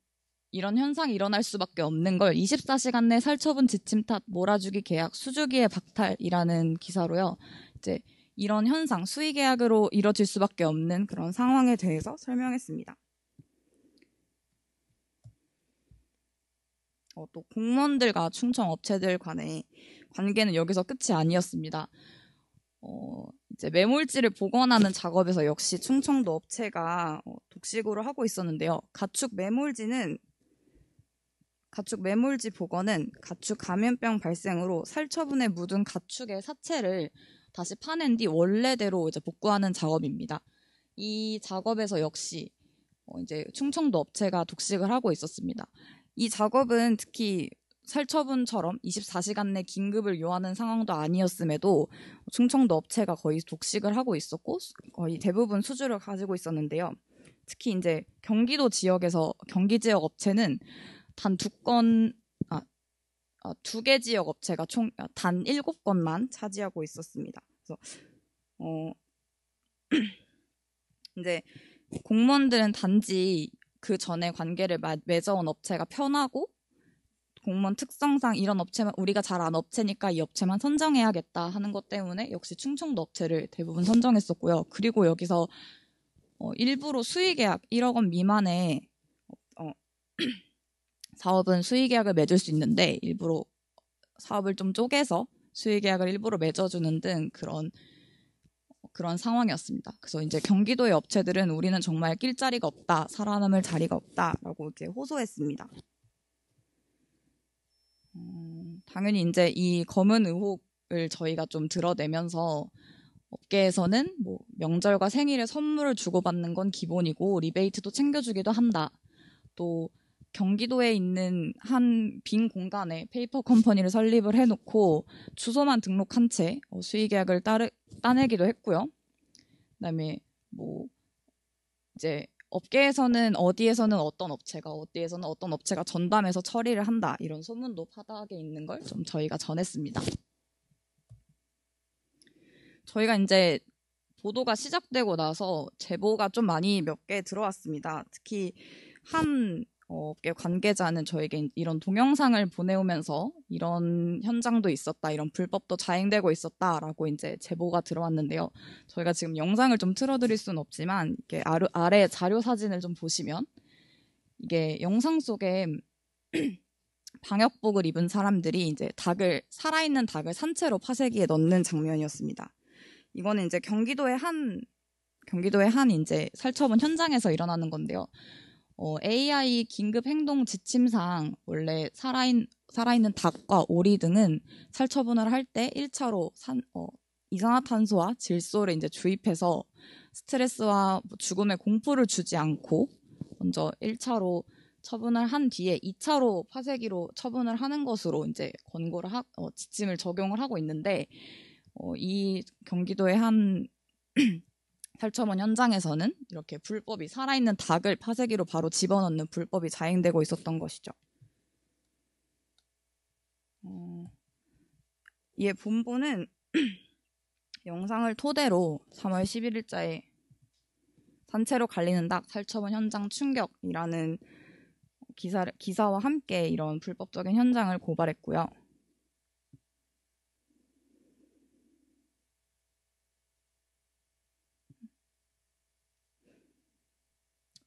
현상이 일어날 수밖에 없는 걸 24시간 내 살처분 지침 탓 몰아주기 계약 수주기의 박탈이라는 기사로요. 이제 이런 현상, 수의 계약으로 이뤄질 수밖에 없는 그런 상황에 대해서 설명했습니다. 또 공무원들과 충청 업체들 간의 관계는 여기서 끝이 아니었습니다. 이제 매몰지를 복원하는 작업에서 역시 충청도 업체가 독식으로 하고 있었는데요. 가축 매몰지 복원은 가축 감염병 발생으로 살처분에 묻은 가축의 사체를 다시 파낸 뒤 원래대로 이제 복구하는 작업입니다. 이 작업에서 역시 이제 충청도 업체가 독식을 하고 있었습니다. 이 작업은 특히 살처분처럼 24시간 내 긴급을 요하는 상황도 아니었음에도 충청도 업체가 거의 독식을 하고 있었고 거의 대부분 수주를 가지고 있었는데요. 특히 이제 경기도 지역에서 경기 지역 업체는 단 2개 지역 업체가 총 단 7건만 차지하고 있었습니다. 그래서 이제 공무원들은 단지 그 전에 관계를 맺어온 업체가 편하고 공무원 특성상 이런 업체만 우리가 잘 아는 업체니까 이 업체만 선정해야겠다 하는 것 때문에 역시 충청도 업체를 대부분 선정했었고요. 그리고 여기서 일부러 수의계약 1억 원 미만의 사업은 수의계약을 맺을 수 있는데 일부러 사업을 좀 쪼개서 수의계약을 일부러 맺어주는 등 그런 상황이었습니다. 그래서 이제 경기도의 업체들은 우리는 정말 낄 자리가 없다, 살아남을 자리가 없다라고 이렇게 호소했습니다. 당연히 이제 이 검은 의혹을 저희가 좀 드러내면서 업계에서는 뭐 명절과 생일에 선물을 주고받는 건 기본이고 리베이트도 챙겨주기도 한다. 또 경기도에 있는 한 빈 공간에 페이퍼 컴퍼니를 설립을 해놓고 주소만 등록한 채 수의계약을 따내기도 했고요. 그다음에 뭐 이제 업계에서는 어디에서는 어떤 업체가 전담해서 처리를 한다 이런 소문도 파다하게 있는 걸 좀 저희가 전했습니다. 저희가 이제 보도가 시작되고 나서 제보가 좀 많이 몇 개 들어왔습니다. 특히 한 업계 관계자는 저에게 이런 동영상을 보내오면서 이런 현장도 있었다, 이런 불법도 자행되고 있었다라고 이제 제보가 들어왔는데요. 저희가 지금 영상을 좀 틀어드릴 수는 없지만 이게 아래 자료 사진을 좀 보시면 이게 영상 속에 방역복을 입은 사람들이 이제 살아있는 닭을 산채로 파쇄기에 넣는 장면이었습니다. 이거는 이제 경기도의 한 이제 살처분 현장에서 일어나는 건데요. AI 긴급 행동 지침상 원래 살아있는 닭과 오리 등은 살처분을 할 때 1차로 이산화탄소와 질소를 이제 주입해서 스트레스와 죽음의 공포를 주지 않고 먼저 1차로 처분을 한 뒤에 2차로 파쇄기로 처분을 하는 것으로 이제 지침을 적용을 하고 있는데 이 경기도의 한 살처분 현장에서는 이렇게 불법이 살아있는 닭을 파쇄기로 바로 집어넣는 불법이 자행되고 있었던 것이죠. 이에 본보는 영상을 토대로 3월 11일자에 산채로 갈리는 닭 살처분 현장 충격이라는 기사와 함께 이런 불법적인 현장을 고발했고요.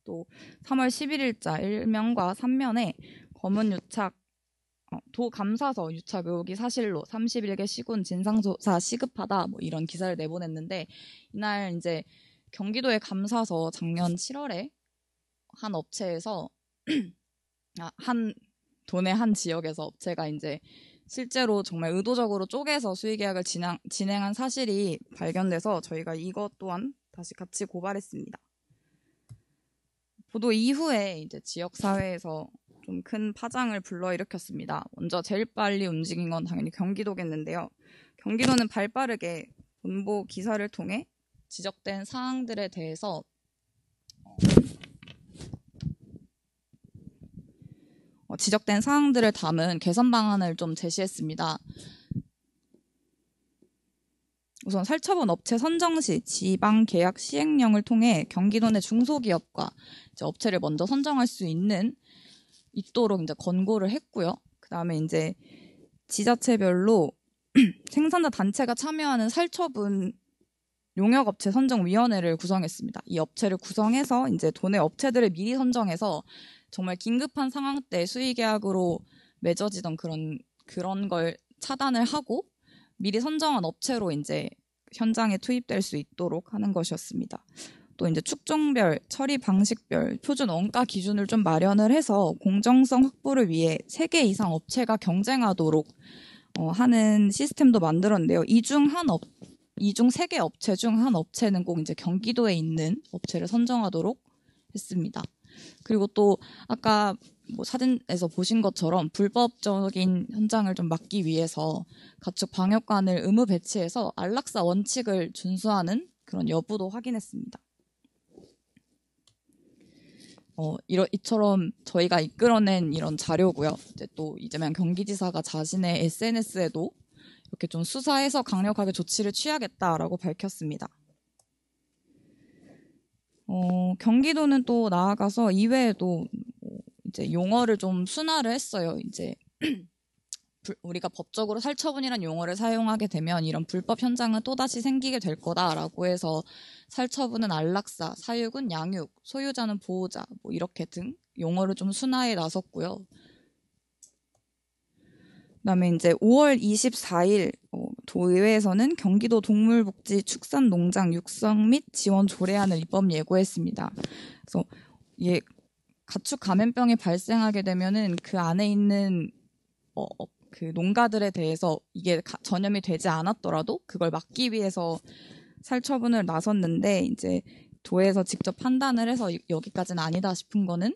또 3월 11일자 1면과 3면에 검은 유착 도 감사서 유착 의혹이 사실로 31개 시군 진상조사 시급하다 뭐 이런 기사를 내보냈는데 이날 이제 경기도의 감사서 작년 7월에 한 업체에서 한 도내 한 지역에서 업체가 이제 실제로 정말 의도적으로 쪼개서 수의계약을 진행한 사실이 발견돼서 저희가 이것 또한 다시 같이 고발했습니다. 보도 이후에 이제 지역 사회에서 좀 큰 파장을 불러일으켰습니다. 먼저 제일 빨리 움직인 건 당연히 경기도겠는데요. 경기도는 발빠르게 본보 기사를 통해 지적된 사항들에 대해서 지적된 사항들을 담은 개선 방안을 좀 제시했습니다. 우선 살처분 업체 선정 시 지방 계약 시행령을 통해 경기도 내 중소기업과 이제 업체를 먼저 선정할 수 있도록 이제 권고를 했고요. 그 다음에 이제 지자체별로 생산자 단체가 참여하는 살처분 용역업체 선정위원회를 구성했습니다. 이 업체를 구성해서 이제 도내 업체들을 미리 선정해서 정말 긴급한 상황 때 수의계약으로 맺어지던 그런 걸 차단을 하고 미리 선정한 업체로 이제 현장에 투입될 수 있도록 하는 것이었습니다. 또 이제 축종별, 처리 방식별, 표준 원가 기준을 좀 마련을 해서 공정성 확보를 위해 3개 이상 업체가 경쟁하도록 하는 시스템도 만들었는데요. 이 중 3개 업체 중 한 업체는 꼭 이제 경기도에 있는 업체를 선정하도록 했습니다. 그리고 또 아까 뭐 사진에서 보신 것처럼 불법적인 현장을 좀 막기 위해서 가축 방역관을 의무 배치해서 안락사 원칙을 준수하는 그런 여부도 확인했습니다. 이처럼 저희가 이끌어낸 이런 자료고요. 이제 또 이재명 경기지사가 자신의 SNS에도 이렇게 좀 수사해서 강력하게 조치를 취하겠다라고 밝혔습니다. 경기도는 또 나아가서 이외에도 이제 용어를 좀 순화를 했어요. 이제 우리가 법적으로 살처분이란 용어를 사용하게 되면 이런 불법 현장은 또다시 생기게 될 거다라고 해서 살처분은 안락사, 사육은 양육, 소유자는 보호자 뭐 이렇게 등 용어를 좀 순화해 나섰고요. 그다음에 이제 5월 24일 도의회에서는 경기도 동물복지 축산농장 육성 및 지원 조례안을 입법 예고했습니다. 그래서 가축 감염병이 발생하게 되면은 그 안에 있는 그 농가들에 대해서 이게 전염이 되지 않았더라도 그걸 막기 위해서 살처분을 나섰는데 이제 도에서 직접 판단을 해서 여기까지는 아니다 싶은 거는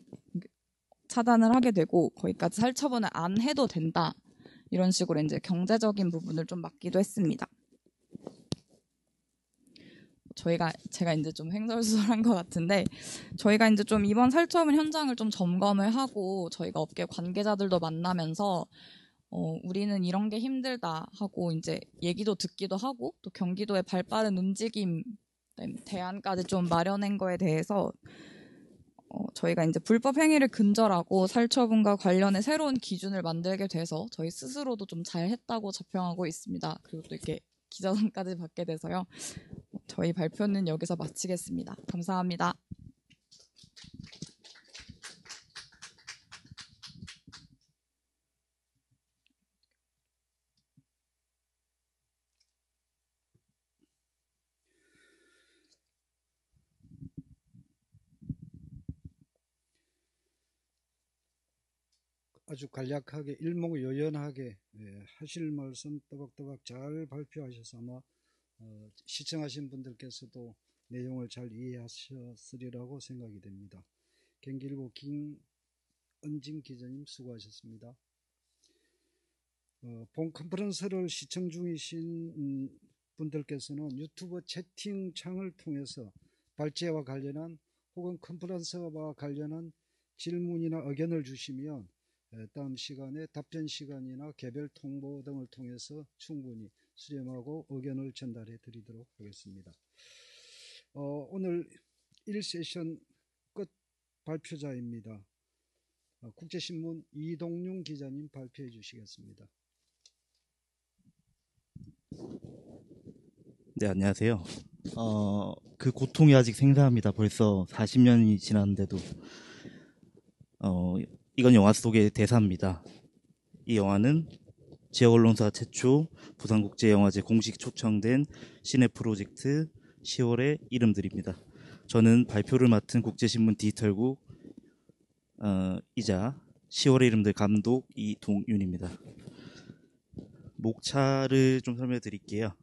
차단을 하게 되고 거기까지 살처분을 안 해도 된다. 이런 식으로 이제 경제적인 부분을 좀 막기도 했습니다. 제가 이제 좀 횡설수설한 것 같은데 저희가 이제 좀 이번 살처분 현장을 좀 점검을 하고 저희가 업계 관계자들도 만나면서 우리는 이런 게 힘들다 하고 이제 얘기도 듣기도 하고 또 경기도의 발빠른 움직임 대안까지 좀 마련한 거에 대해서 저희가 이제 불법 행위를 근절하고 살처분과 관련해 새로운 기준을 만들게 돼서 저희 스스로도 좀 잘했다고 자평하고 있습니다. 그리고 또 이렇게 기자상까지 받게 돼서요. 저희 발표는 여기서 마치겠습니다. 감사합니다. 아주 간략하게 일목요연하게 하실 말씀 또박또박 잘 발표하셔서 아마 시청하신 분들께서도 내용을 잘 이해하셨으리라고 생각이 됩니다. 경기일보 김은진 기자님 수고하셨습니다. 본 컨퍼런스를 시청 중이신 분들께서는 유튜브 채팅창을 통해서 발제와 관련한 혹은 컨퍼런스와 관련한 질문이나 의견을 주시면 다음 시간에 답변 시간이나 개별 통보 등을 통해서 충분히 수렴하고 의견을 전달해 드리도록 하겠습니다. 오늘 1세션 끝 발표자입니다. 국제신문 이동용 기자님 발표해 주시겠습니다. 네, 안녕하세요. 그 고통이 아직 생생합니다. 벌써 40년이 지났는데도. 이건 영화 속의 대사입니다. 이 영화는 지역 언론사 최초 부산국제영화제 공식 초청된 시내 프로젝트 10월의 이름들입니다. 저는 발표를 맡은 국제신문 디지털국 이자 10월의 이름들 감독 이동윤입니다. 목차를 좀 설명해 드릴게요.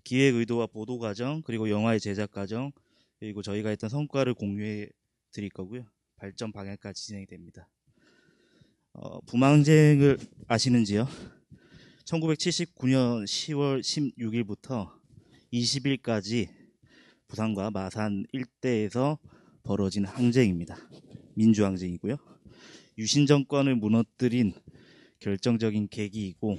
기획 의도와 보도 과정, 그리고 영화의 제작 과정, 그리고 저희가 했던 성과를 공유해 드릴 거고요. 발전 방향까지 진행이 됩니다. 부망쟁을 아시는지요? 1979년 10월 16일부터 20일까지 부산과 마산 일대에서 벌어진 항쟁입니다. 민주항쟁이고요. 유신 정권을 무너뜨린 결정적인 계기이고,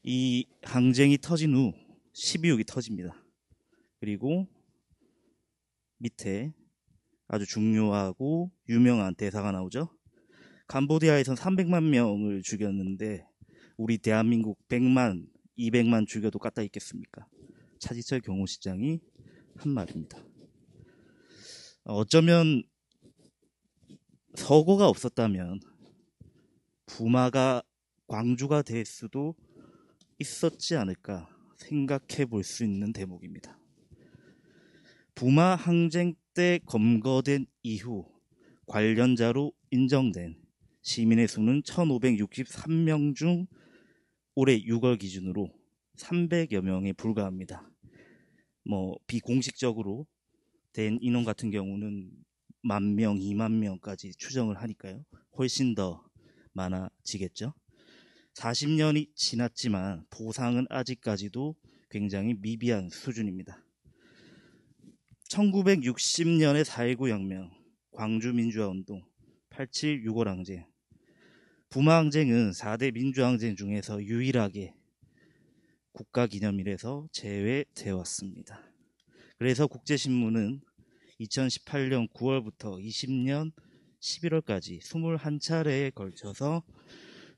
이 항쟁이 터진 후 12.6이 터집니다. 그리고 밑에 아주 중요하고 유명한 대사가 나오죠. 캄보디아에선 300만 명을 죽였는데 우리 대한민국 100만, 200만 죽여도 까딱 있겠습니까? 차지철 경호시장이 한 말입니다. 어쩌면 서거가 없었다면 부마가 광주가 될 수도 있었지 않을까 생각해 볼 수 있는 대목입니다. 부마 항쟁 때 검거된 이후 관련자로 인정된 시민의 수는 1563명 중 올해 6월 기준으로 300여 명에 불과합니다. 비공식적으로 된 인원 같은 경우는 10,000명, 20,000명까지 추정을 하니까요. 훨씬 더 많아지겠죠. 40년이 지났지만 보상은 아직까지도 굉장히 미비한 수준입니다. 1960년의 4.19 혁명, 광주 민주화운동, 87 6.5 항쟁, 부마 항쟁은 4대 민주항쟁 중에서 유일하게 국가기념일에서 제외되어 왔습니다. 그래서 국제신문은 2018년 9월부터 20년 11월까지 21차례에 걸쳐서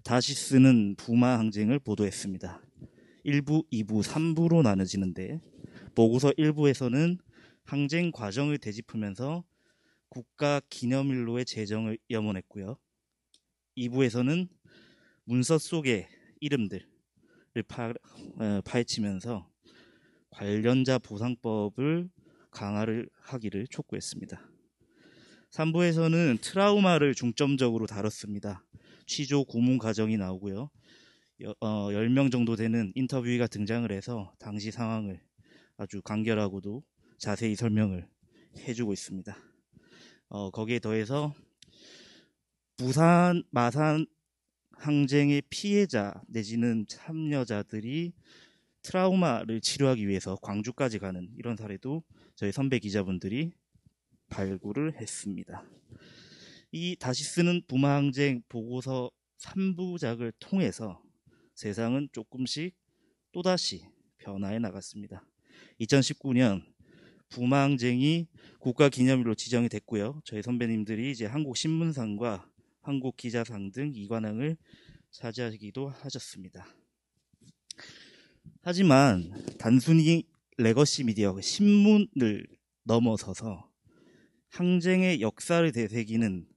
다시 쓰는 부마 항쟁을 보도했습니다. 1부, 2부, 3부로 나눠지는데 보고서 1부에서는 항쟁 과정을 되짚으면서 국가 기념일로의 제정을 염원했고요. 2부에서는 문서 속의 이름들을 파헤치면서 관련자 보상법을 강화를 하기를 촉구했습니다. 3부에서는 트라우마를 중점적으로 다뤘습니다. 취조 고문 과정이 나오고요. 10명 정도 되는 인터뷰가 등장을 해서 당시 상황을 아주 간결하고도 자세히 설명을 해주고 있습니다. 거기에 더해서 부산, 마산 항쟁의 피해자 내지는 참여자들이 트라우마를 치료하기 위해서 광주까지 가는 이런 사례도 저희 선배 기자분들이 발굴을 했습니다. 이 다시 쓰는 부마 항쟁 보고서 3부작을 통해서 세상은 조금씩 또다시 변화해 나갔습니다. 2019년 부마 항쟁이 국가기념일로 지정이 됐고요. 저희 선배님들이 이제 한국신문상과 한국기자상 등 2관왕을 차지하기도 하셨습니다. 하지만 단순히 레거시 미디어, 신문을 넘어서서 항쟁의 역사를 되새기는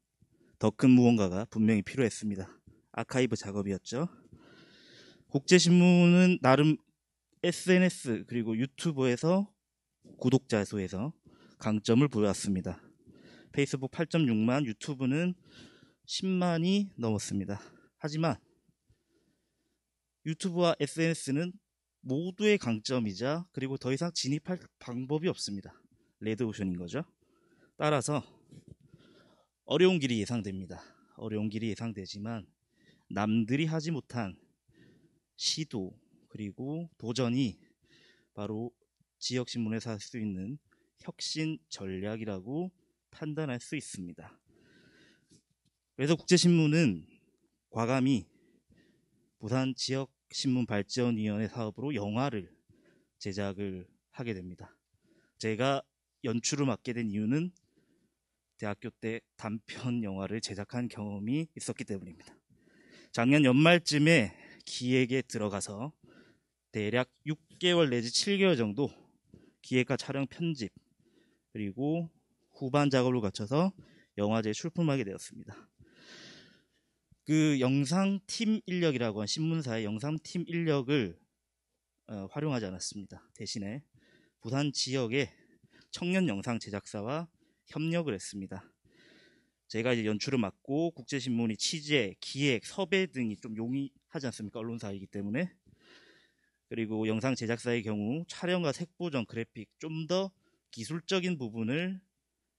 더 큰 무언가가 분명히 필요했습니다. 아카이브 작업이었죠. 국제신문은 나름 SNS 그리고 유튜브에서 구독자 수에서 강점을 보여왔습니다. 페이스북 8.6만, 유튜브는 10만이 넘었습니다. 하지만 유튜브와 SNS는 모두의 강점이자 그리고 더 이상 진입할 방법이 없습니다. 레드오션인 거죠. 따라서 어려운 길이 예상됩니다. 어려운 길이 예상되지만 남들이 하지 못한 시도 그리고 도전이 바로 지역신문에서 할 수 있는 혁신 전략이라고 판단할 수 있습니다. 그래서 국제신문은 과감히 부산 지역신문발전위원회 사업으로 영화를 제작을 하게 됩니다. 제가 연출을 맡게 된 이유는 대학교 때 단편 영화를 제작한 경험이 있었기 때문입니다. 작년 연말쯤에 기획에 들어가서 대략 6개월 내지 7개월 정도 기획과 촬영, 편집 그리고 후반 작업을 거쳐서 영화제에 출품하게 되었습니다. 그 영상팀 인력이라고 한 신문사의 영상팀 인력을 활용하지 않았습니다. 대신에 부산 지역의 청년 영상 제작사와 협력을 했습니다. 제가 이제 연출을 맡고 국제신문이 취재, 기획, 섭외 등이 좀 용이하지 않습니까? 언론사이기 때문에. 그리고 영상 제작사의 경우 촬영과 색보정, 그래픽 좀 더 기술적인 부분을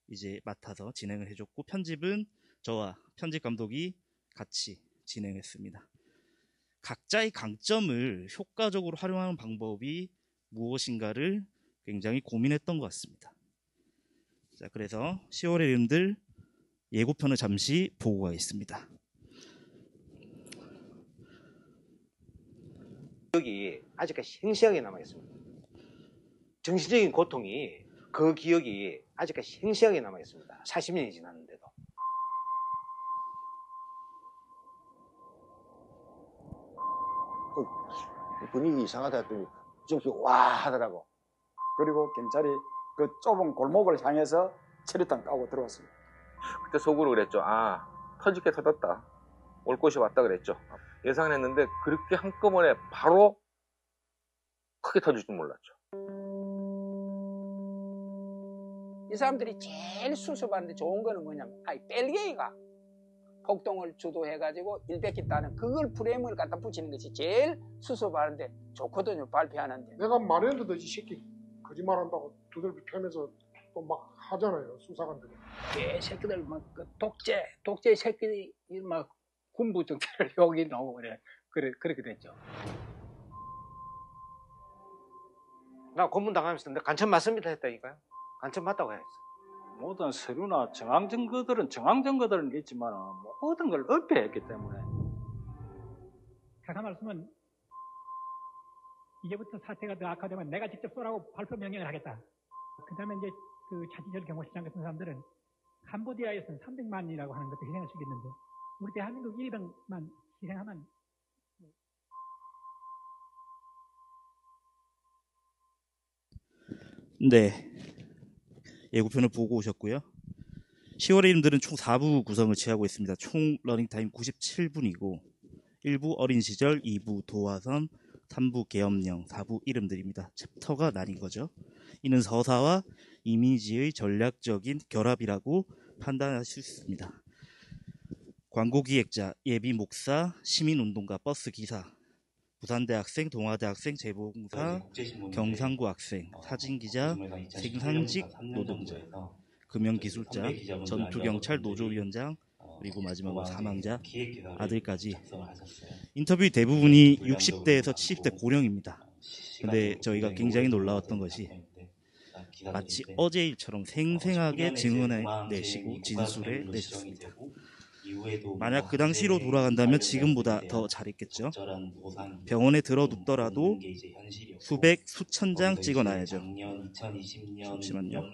이제 맡아서 진행을 해줬고, 편집은 저와 편집 감독이 같이 진행했습니다. 각자의 강점을 효과적으로 활용하는 방법이 무엇인가를 굉장히 고민했던 것 같습니다. 자, 그래서 10월의 이름들 예고편을 잠시 보고 가겠습니다. 기억이 아직까지 생생하게 남아있습니다. 정신적인 고통이 그 기억이 아직까지 생생하게 남아있습니다. 40년이 지났는데도. 분위기 이상하다 했더니 저기 와 하더라고. 그리고 경찰이 그 좁은 골목을 향해서 체류탄 까고 들어왔습니다. 그때 속으로 그랬죠. 아, 터질 게 터졌다. 올 곳이 왔다 그랬죠. 예상을 했는데 그렇게 한꺼번에 바로 크게 터질 줄 몰랐죠. 이 사람들이 제일 수습하는데 좋은 거는 뭐냐면 벨게이가 폭동을 주도해가지고 일베끼다는 그걸 프레임을 갖다 붙이는 것이 제일 수습하는데 좋거든요. 발표하는데. 내가 말했는데도 이 새끼 거짓말한다고 두들겨 패면서 또 막 하잖아요. 수사관들이. 새끼들 막 그 독재 새끼들이 막 군부 정체를 여기 나오고 그렇게 됐죠. 나 고문 당하면서 내가 간첩 맞습니다 했다니까요. 간첩 맞다고 했어. 모든 서류나 정황 증거들은 있지만 모든 걸 은폐했기 때문에. 가사 말씀은 이제부터 사태가 더 악화되면 내가 직접 쏘라고 발표 명령을 하겠다. 그 다음에 이제 그 차지철 경호실장 같은 사람들은 캄보디아에서는 300만이라고 하는 것도 희생할 수 있는데 우리 대한민국 200만 희생하면 네, 예고편을 보고 오셨고요. 10월의 이름들은 총 4부 구성을 취하고 있습니다. 총 러닝타임 97분이고 1부 어린 시절, 2부 도화선, 3부 계엄령, 4부 이름들입니다. 챕터가 나뉜 거죠. 이는 서사와 이미지의 전략적인 결합이라고 판단하실 수 있습니다. 광고기획자, 예비목사, 시민운동가, 버스기사, 부산대학생, 동아대학생, 재봉사, 경상고 학생, 사진기자, 생산직 노동자, 금연기술자, 전투경찰 노조위원장, 그리고 마지막으로 사망자 아들까지. 인터뷰 대부분이 60대에서 70대 고령입니다. 근데 저희가 굉장히 놀라웠던 것이 마치 어제 일처럼 생생하게 증언해내시고 진술해 내셨습니다. 만약 그 당시로 돌아간다면 지금보다 더 잘했겠죠. 병원에 들어눕더라도 수백, 수천 장 찍어놔야죠. 잠시만요.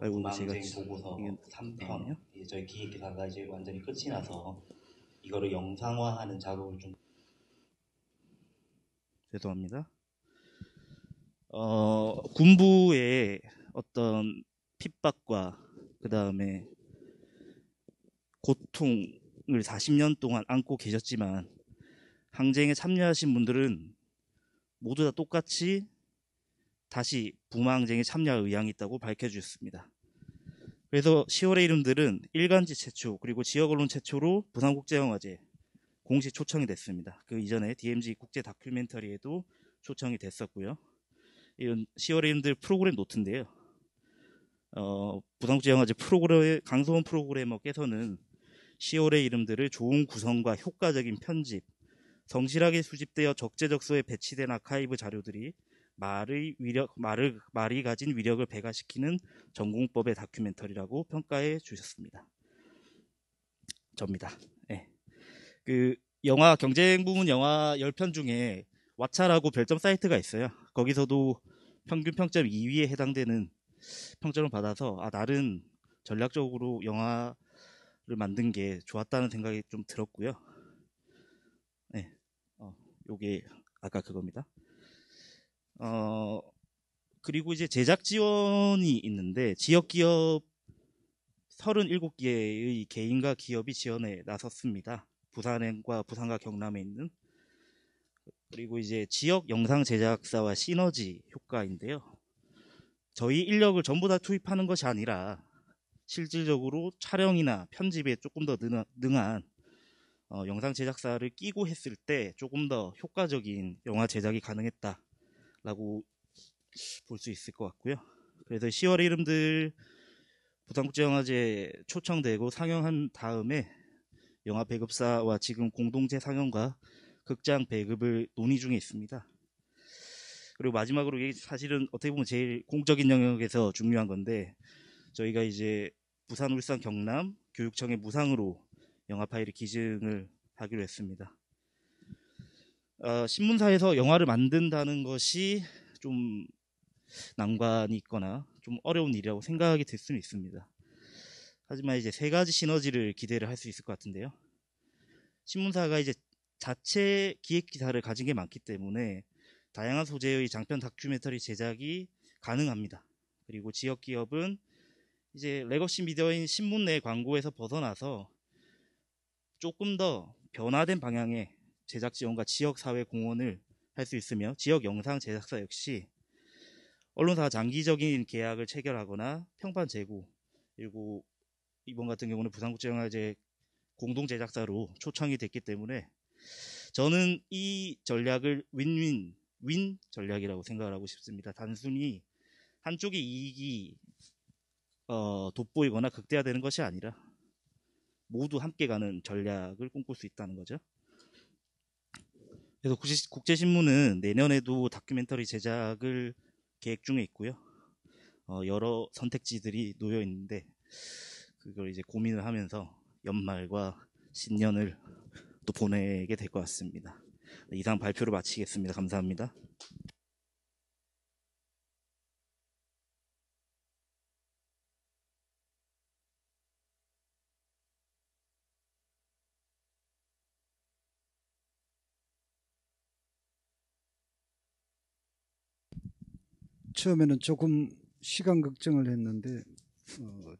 아이고, 제가 보고서 3편 저희 기획 기사가 이제 완전히 끝이 나서 이거를 영상화하는 작업을 좀 죄송합니다. 군부의 어떤 핍박과 그 다음에 고통을 40년 동안 안고 계셨지만 항쟁에 참여하신 분들은 모두 다 똑같이 다시 부마항쟁에 참여할 의향이 있다고 밝혀주셨습니다. 그래서 10월의 이름들은 일간지 최초 그리고 지역 언론 최초로 부산국제영화제 공식 초청이 됐습니다. 그 이전에 DMZ 국제 다큐멘터리에도 초청이 됐었고요. 이런 10월의 이름들 프로그램 노트인데요. 부산국제영화제 프로그램 강소원 프로그래머께서는 10월의 이름들을 좋은 구성과 효과적인 편집, 성실하게 수집되어 적재적소에 배치된 아카이브 자료들이 말이 가진 위력을 배가시키는 전공법의 다큐멘터리라고 평가해 주셨습니다. 접니다. 네. 그 영화 경쟁 부문 영화 10편 중에 왓챠라고 별점 사이트가 있어요. 거기서도 평균 평점 2위에 해당되는 평점을 받아서 나름 전략적으로 영화를 만든 게 좋았다는 생각이 좀 들었고요. 네, 요게 아까 그겁니다. 그리고 이제 제작 지원이 있는데 지역 기업 37개의 개인과 기업이 지원에 나섰습니다. 부산과 경남에 있는. 그리고 이제 지역 영상 제작사와 시너지 효과인데요. 저희 인력을 전부 다 투입하는 것이 아니라 실질적으로 촬영이나 편집에 조금 더 능한 영상 제작사를 끼고 했을 때 조금 더 효과적인 영화 제작이 가능했다라고 볼 수 있을 것 같고요. 그래서 10월의 이름들 부산국제영화제 초청되고 상영한 다음에 영화 배급사와 지금 공동재 상영과 극장 배급을 논의 중에 있습니다. 그리고 마지막으로 이게 사실은 어떻게 보면 제일 공적인 영역에서 중요한 건데 저희가 이제 부산, 울산, 경남 교육청의 무상으로 영화 파일을 기증을 하기로 했습니다. 신문사에서 영화를 만든다는 것이 좀 난관이 있거나 좀 어려운 일이라고 생각이 들 수는 있습니다. 하지만 이제 3가지 시너지를 기대를 할 수 있을 것 같은데요. 신문사가 이제 자체 기획 기사를 가진 게 많기 때문에 다양한 소재의 장편 다큐멘터리 제작이 가능합니다. 그리고 지역 기업은 이제 레거시 미디어인 신문 내 광고에서 벗어나서 조금 더 변화된 방향의 제작 지원과 지역 사회 공헌을 할 수 있으며 지역 영상 제작사 역시 언론사와 장기적인 계약을 체결하거나 평판 재고, 그리고 이번 같은 경우는 부산국제영화제 공동 제작사로 초청이 됐기 때문에 저는 이 전략을 윈 전략이라고 생각을 하고 싶습니다. 단순히 한쪽의 이익이 돋보이거나 극대화되는 것이 아니라 모두 함께 가는 전략을 꿈꿀 수 있다는 거죠. 그래서 국제신문은 내년에도 다큐멘터리 제작을 계획 중에 있고요. 여러 선택지들이 놓여 있는데 그걸 이제 고민을 하면서 연말과 신년을 또 보내게 될 것 같습니다. 이상 발표를 마치겠습니다. 감사합니다. 처음에는 조금 시간 걱정을 했는데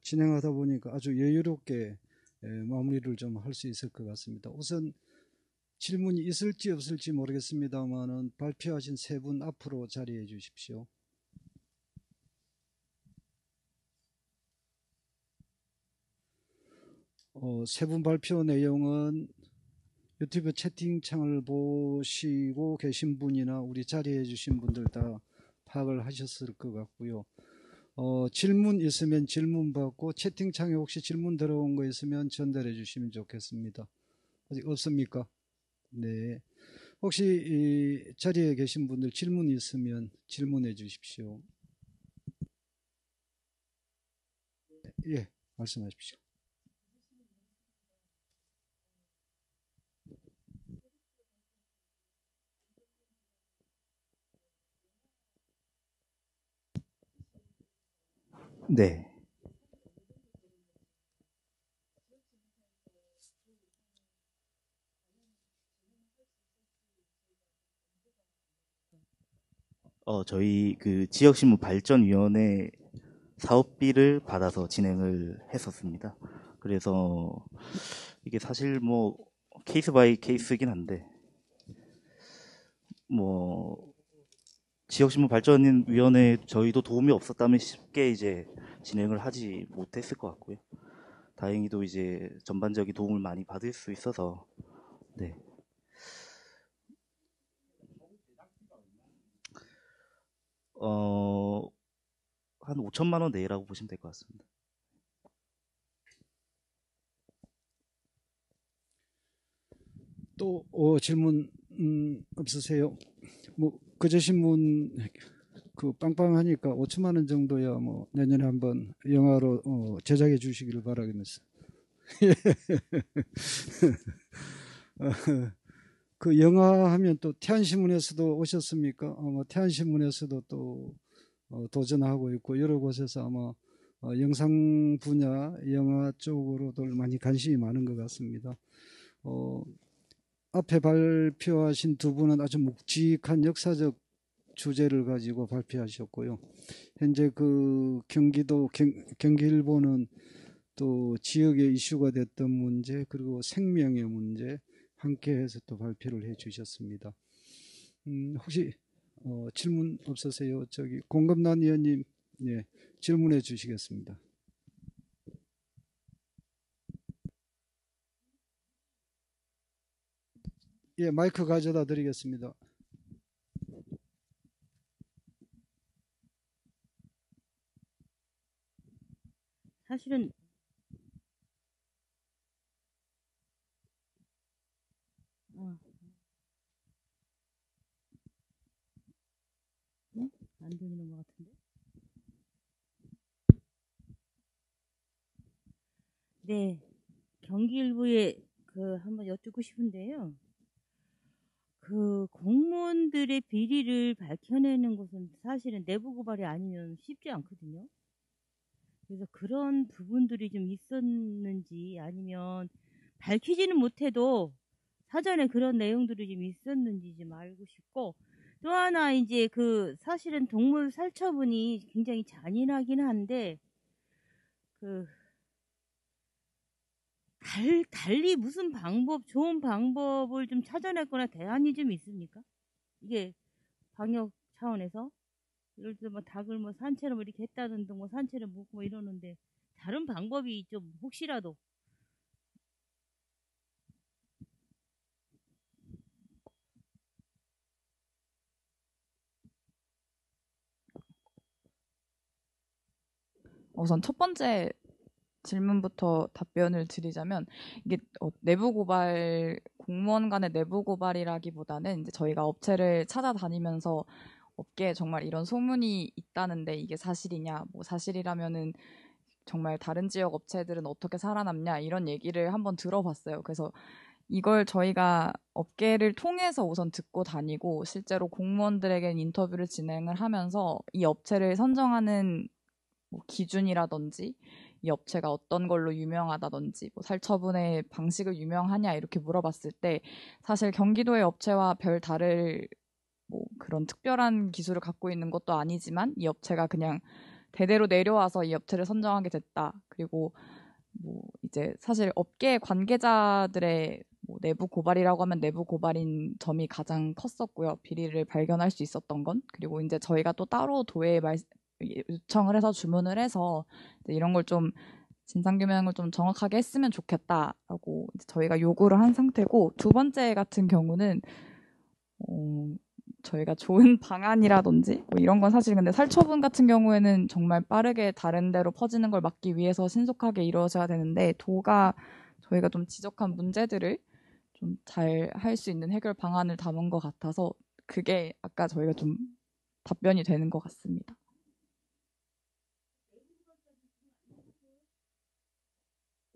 진행하다 보니까 아주 여유롭게 마무리를 좀 할 수 있을 것 같습니다. 우선 질문이 있을지 없을지 모르겠습니다만은 발표하신 3분 앞으로 자리해 주십시오. 세 분 발표 내용은 유튜브 채팅창을 보시고 계신 분이나 우리 자리해 주신 분들 다 파악을 하셨을 것 같고요. 질문 있으면 질문 받고 채팅창에 혹시 질문 들어온 거 있으면 전달해 주시면 좋겠습니다. 아직 없습니까? 네. 혹시 이 자리에 계신 분들 질문 있으면 질문해 주십시오. 예, 말씀하십시오. 네. 저희 그 지역신문 발전위원회 사업비를 받아서 진행을 했었습니다. 그래서 이게 사실 뭐 케이스 바이 케이스이긴 한데 뭐 지역신문 발전위원회 저희도 도움이 없었다면 쉽게 이제 진행을 하지 못했을 것 같고요. 다행히도 이제 전반적인 도움을 많이 받을 수 있어서 네. 한 5천만 원 내라고 보시면 될 것 같습니다. 또 질문 없으세요? 뭐 거제신문 그 빵빵하니까 5천만 원 정도야 뭐 내년에 한번 영화로 제작해 주시기를 바라겠습니다. 그 영화 하면 또 태안신문에서도 오셨습니까? 아마 태안신문에서도 또 도전하고 있고 여러 곳에서 아마 영상 분야, 영화 쪽으로도 많이 관심이 많은 것 같습니다. 앞에 발표하신 두 분은 아주 묵직한 역사적 주제를 가지고 발표하셨고요. 현재 그 경기도 경기일보는 또 지역의 이슈가 됐던 문제 그리고 생명의 문제 함께해서 또 발표를 해주셨습니다. 혹시 질문 없으세요? 저기 공급난 의원님, 예, 질문해 주시겠습니다. 예, 마이크 가져다 드리겠습니다. 사실은 안 들리는 것 같은데. 네, 경기일보에 한번 여쭙고 싶은데요. 그 공무원들의 비리를 밝혀내는 것은 사실은 내부 고발이 아니면 쉽지 않거든요. 그래서 그런 부분들이 좀 있었는지 아니면 밝히지는 못해도 사전에 그런 내용들이 좀 있었는지 좀 알고 싶고, 또 하나 이제 사실은 동물 살처분이 굉장히 잔인하긴 한데 달리 무슨 좋은 방법을 좀 찾아냈거나 대안이 좀 있습니까? 이게 방역 차원에서 예를 들어 닭을 산채로 이렇게 했다든지 산채를 묶고 이러는데 다른 방법이 좀 혹시라도. 우선 첫 번째 질문부터 답변을 드리자면, 이게 내부 고발, 공무원 간의 내부 고발이라기보다는 이제 저희가 업체를 찾아다니면서 업계에 정말 이런 소문이 있다는데 이게 사실이냐, 사실이라면은 정말 다른 지역 업체들은 어떻게 살아남냐, 이런 얘기를 한번 들어봤어요. 그래서 이걸 저희가 업계를 통해서 우선 듣고 다니고, 실제로 공무원들에게 인터뷰를 진행을 하면서 이 업체를 선정하는 기준이라든지 이 업체가 어떤 걸로 유명하다든지 살처분의 방식을 유명하냐 이렇게 물어봤을 때, 사실 경기도의 업체와 별 다를 그런 특별한 기술을 갖고 있는 것도 아니지만 이 업체가 그냥 대대로 내려와서 이 업체를 선정하게 됐다. 그리고 이제 사실 업계 관계자들의 내부 고발이라고 하면 내부 고발인 점이 가장 컸었고요. 비리를 발견할 수 있었던 건. 그리고 이제 저희가 또 따로 도에 요청을 해서 주문을 해서 이런 걸 좀 진상규명을 좀 정확하게 했으면 좋겠다라고 저희가 요구를 한 상태고, 두 번째 같은 경우는 저희가 좋은 방안이라든지 이런 건 사실 근데 살처분 같은 경우에는 정말 빠르게 다른 데로 퍼지는 걸 막기 위해서 신속하게 이루어져야 되는데, 도가 저희가 좀 지적한 문제들을 좀 잘 할 수 있는 해결 방안을 담은 것 같아서 그게 아까 저희가 좀 답변이 되는 것 같습니다.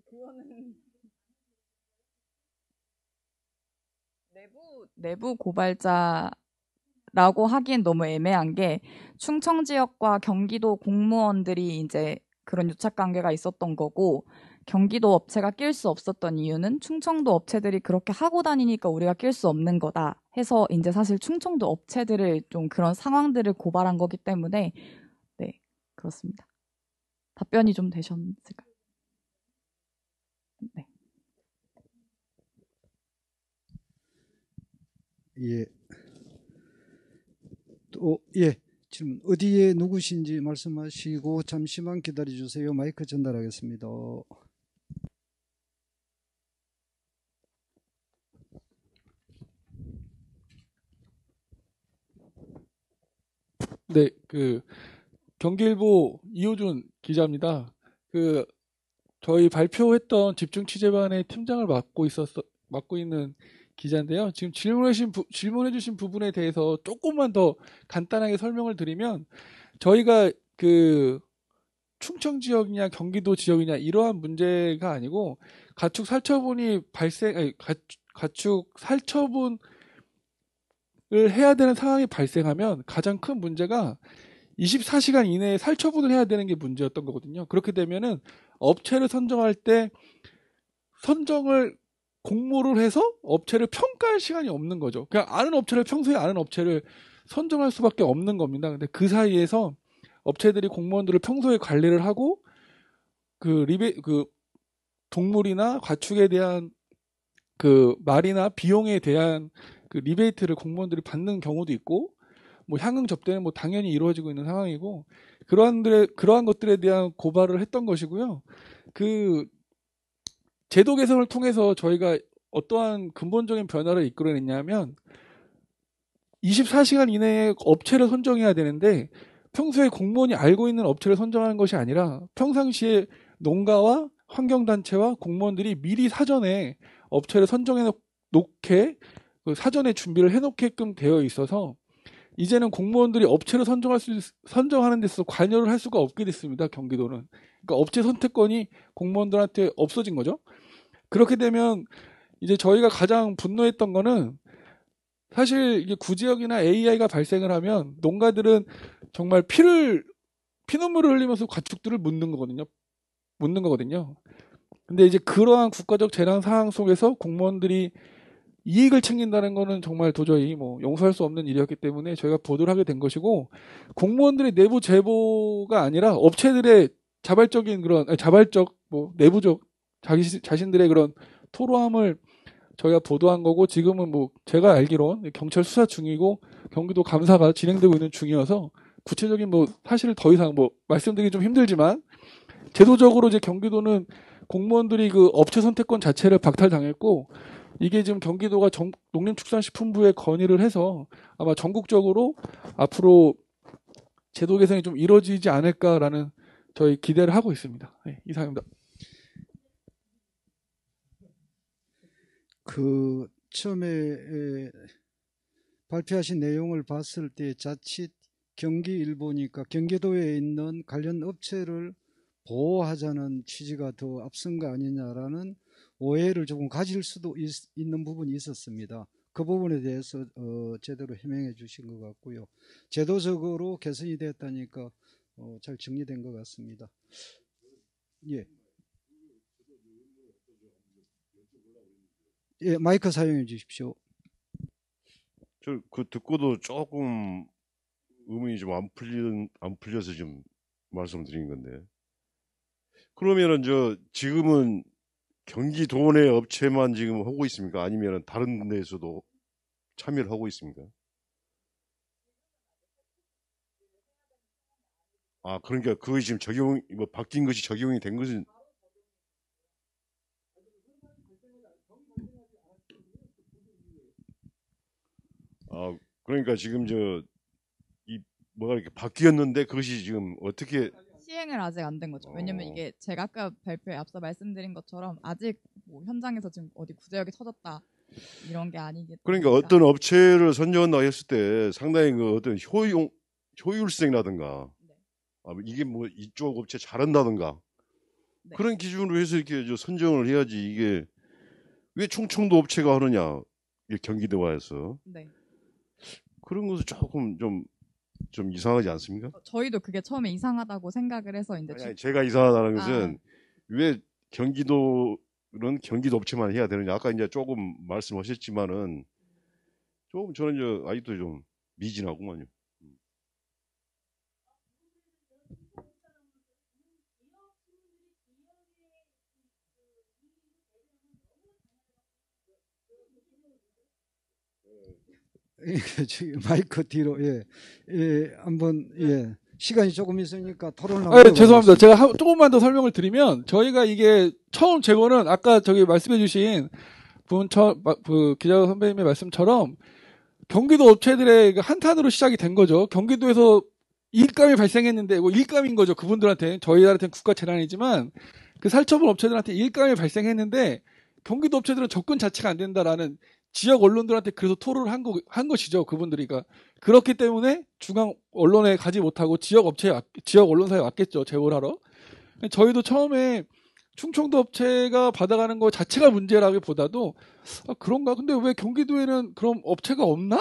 그거는 내부 고발자라고 하기엔 너무 애매한 게, 충청 지역과 경기도 공무원들이 이제 그런 유착 관계가 있었던 거고, 경기도 업체가 낄 수 없었던 이유는 충청도 업체들이 그렇게 하고 다니니까 우리가 낄 수 없는 거다 해서 이제 사실 충청도 업체들을 좀 그런 상황들을 고발한 거기 때문에, 네, 그렇습니다. 답변이 좀 되셨을까요? 네. 예. 또, 예. 질문. 어디에 누구신지 말씀하시고 잠시만 기다려 주세요. 마이크 전달하겠습니다. 네, 경기일보 이호준 기자입니다. 저희 발표했던 집중 취재반의 팀장을 맡고 있는 기자인데요. 지금 질문해주신 부분에 대해서 조금만 더 간단하게 설명을 드리면, 저희가 충청 지역이냐 경기도 지역이냐 이러한 문제가 아니고, 가축 살처분이 가축 살처분을 해야 되는 상황이 발생하면 가장 큰 문제가 24시간 이내에 살처분을 해야 되는 게 문제였던 거거든요. 그렇게 되면은 업체를 선정할 때 선정을 공모를 해서 업체를 평가할 시간이 없는 거죠. 그냥 평소에 아는 업체를 선정할 수밖에 없는 겁니다. 근데 그 사이에서 업체들이 공무원들을 평소에 관리를 하고 그 동물이나 가축에 대한 그 말이나 비용에 대한 그 리베이트를 공무원들이 받는 경우도 있고, 뭐 향응 접대는 뭐 당연히 이루어지고 있는 상황이고, 그러한 것들에 대한 고발을 했던 것이고요. 그 제도 개선을 통해서 저희가 어떠한 근본적인 변화를 이끌어냈냐면 24시간 이내에 업체를 선정해야 되는데 평소에 공무원이 알고 있는 업체를 선정하는 것이 아니라 평상시에 농가와 환경단체와 공무원들이 미리 사전에 업체를 선정해 놓게 사전에 준비를 해놓게끔 되어 있어서 이제는 공무원들이 업체를 선정하는 데서 관여를 할 수가 없게 됐습니다. 경기도는. 그러니까 업체 선택권이 공무원들한테 없어진 거죠. 그렇게 되면 이제 저희가 가장 분노했던 거는 사실 이게 구지역이나 AI가 발생을 하면 농가들은 정말 피눈물을 흘리면서 가축들을 묻는 거거든요. 근데 이제 그러한 국가적 재난 상황 속에서 공무원들이 이익을 챙긴다는 거는 정말 도저히 뭐 용서할 수 없는 일이었기 때문에 저희가 보도를 하게 된 것이고, 공무원들의 내부 제보가 아니라 업체들의 내부적 자신들의 그런 토로함을 저희가 보도한 거고, 지금은 뭐 제가 알기론 경찰 수사 중이고 경기도 감사가 진행되고 있는 중이어서 구체적인 뭐 사실을 더 이상 뭐 말씀드리기 좀 힘들지만, 제도적으로 이제 경기도는 공무원들이 그 업체 선택권 자체를 박탈당했고, 이게 지금 경기도가 농림축산식품부에 건의를 해서 아마 전국적으로 앞으로 제도 개선이 좀 이루어지지 않을까라는 저희 기대를 하고 있습니다. 네, 이상입니다. 그 처음에 발표하신 내용을 봤을 때 자칫 경기일보니까 경기도에 있는 관련 업체를 보호하자는 취지가 더 앞선 거 아니냐라는 오해를 조금 가질 수도 있는 부분이 있었습니다. 그 부분에 대해서 제대로 해명해 주신 것 같고요. 제도적으로 개선이 됐다니까 잘 정리된 것 같습니다. 예. 예, 마이크 사용해 주십시오. 저 그 듣고도 조금 의문이 좀 안 풀려서 좀 말씀드린 건데. 그러면은 지금은 경기도 내 업체만 지금 하고 있습니까? 아니면 다른 데에서도 참여를 하고 있습니까? 아, 그러니까 그것이 지금 바뀐 것이 적용이 된 것은. 아, 그러니까 지금 뭐가 이렇게 바뀌었는데 그것이 지금 어떻게 시행을 아직 안 된 거죠. 왜냐면 이게 제가 아까 발표에 앞서 말씀드린 것처럼 아직 뭐 현장에서 지금 어디 구제역이 터졌다 이런 게 아니기 때문에. 그러니까 어떤 업체를 선정한다고 했을 때 상당히 그 어떤 효율성이라든가 이게 뭐 이쪽 업체 잘한다든가 그런 기준으로 해서 이렇게 선정을 해야지. 이게 왜 충청도 업체가 하느냐, 이게 경기도화에서. 네. 그런 것은 조금 좀 이상하지 않습니까? 저희도 그게 처음에 이상하다고 생각을 해서 이제 아니, 제가 이상하다는 것은 왜 경기도는 경기도 업체만 해야 되느냐. 아까 이제 조금 말씀하셨지만은 조금 저는 아직도 좀 미진하구만요. 마이크 뒤로 한번 시간이 조금 있으니까 토론을 한번 죄송합니다. 제가 조금만 더 설명을 드리면, 저희가 이게 처음 제보는 아까 말씀해주신 기자 선배님의 말씀처럼 경기도 업체들의 한탄으로 시작이 된 거죠. 경기도에서 일감이 발생했는데, 일감인 거죠. 그분들한테. 저희한테는 국가 재난이지만 그 살처분 업체들한테 일감이 발생했는데 경기도 업체들은 접근 자체가 안 된다라는 지역 언론들한테 그래서 토론을 한 것이죠. 그분들이. 그렇기 때문에 중앙 언론에 가지 못하고 지역 언론사에 왔겠죠. 제보를 하러. 저희도 처음에 충청도 업체가 받아가는 거 자체가 문제라기보다도 그런가? 근데 왜 경기도에는 그럼 업체가 없나?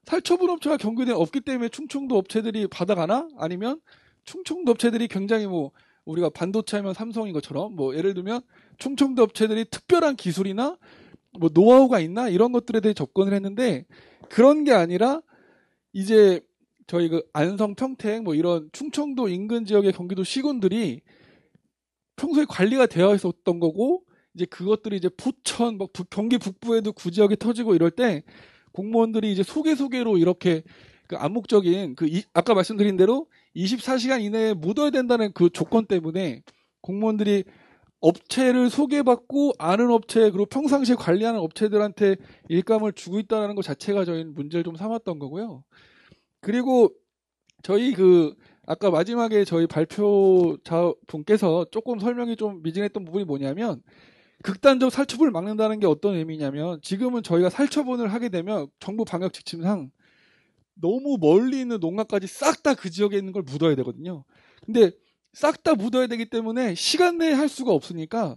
살처분 업체가 경기도에 없기 때문에 충청도 업체들이 받아가나? 아니면 충청도 업체들이 굉장히 뭐 우리가 반도체 하면 삼성인 것처럼 뭐 예를 들면 충청도 업체들이 특별한 기술이나 뭐 노하우가 있나? 이런 것들에 대해 접근을 했는데 그런 게 아니라 이제 저희 그 안성, 평택 뭐 이런 충청도 인근 지역의 경기도 시군들이 평소에 관리가 되어 있었던 거고 이제 그것들이 이제 부천, 막 경기 북부에도 구지역이 터지고 이럴 때 공무원들이 이제 소개로 이렇게 그 암묵적인 아까 말씀드린 대로 24시간 이내에 묻어야 된다는 그 조건 때문에 공무원들이 업체를 소개받고 아는 업체 그리고 평상시에 관리하는 업체들한테 일감을 주고 있다는 것 자체가 저희는 문제를 좀 삼았던 거고요. 그리고 저희 아까 마지막에 저희 발표자 분께서 조금 설명이 좀 미진했던 부분이 뭐냐면 극단적 살처분을 막는다는 게 어떤 의미냐면 지금은 저희가 살처분을 하게 되면 정부 방역 지침상 너무 멀리 있는 농가까지 싹 다 그 지역에 있는 걸 묻어야 되거든요. 근데 싹 다 묻어야 되기 때문에 시간 내에 할 수가 없으니까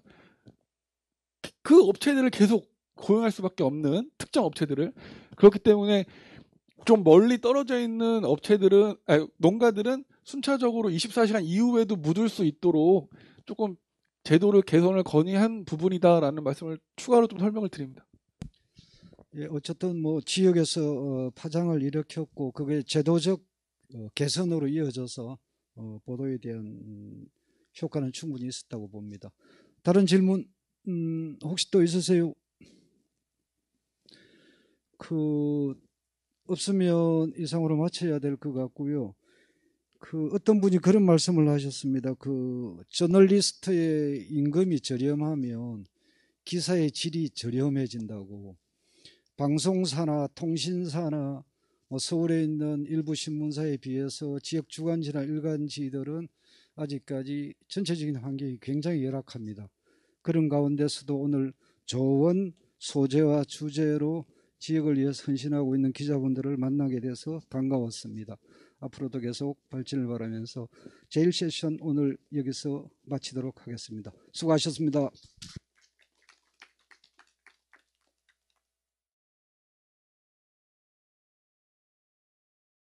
그 업체들을 계속 고용할 수밖에 없는 특정 업체들을 그렇기 때문에 좀 멀리 떨어져 있는 농가들은 순차적으로 24시간 이후에도 묻을 수 있도록 조금 제도를 개선을 건의한 부분이다라는 말씀을 추가로 좀 설명을 드립니다. 예, 어쨌든 뭐 지역에서 파장을 일으켰고 그게 제도적 개선으로 이어져서 보도에 대한 효과는 충분히 있었다고 봅니다. 다른 질문 혹시 또 있으세요? 없으면 이상으로 마쳐야 될 것 같고요. 어떤 분이 그런 말씀을 하셨습니다. 저널리스트의 임금이 저렴하면 기사의 질이 저렴해진다고. 방송사나 통신사나 서울에 있는 일부 신문사에 비해서 지역 주간지나 일간지들은 아직까지 전체적인 환경이 굉장히 열악합니다. 그런 가운데서도 오늘 좋은 소재와 주제로 지역을 위해 헌신하고 있는 기자분들을 만나게 돼서 반가웠습니다. 앞으로도 계속 발전을 바라면서 제1세션 오늘 여기서 마치도록 하겠습니다. 수고하셨습니다.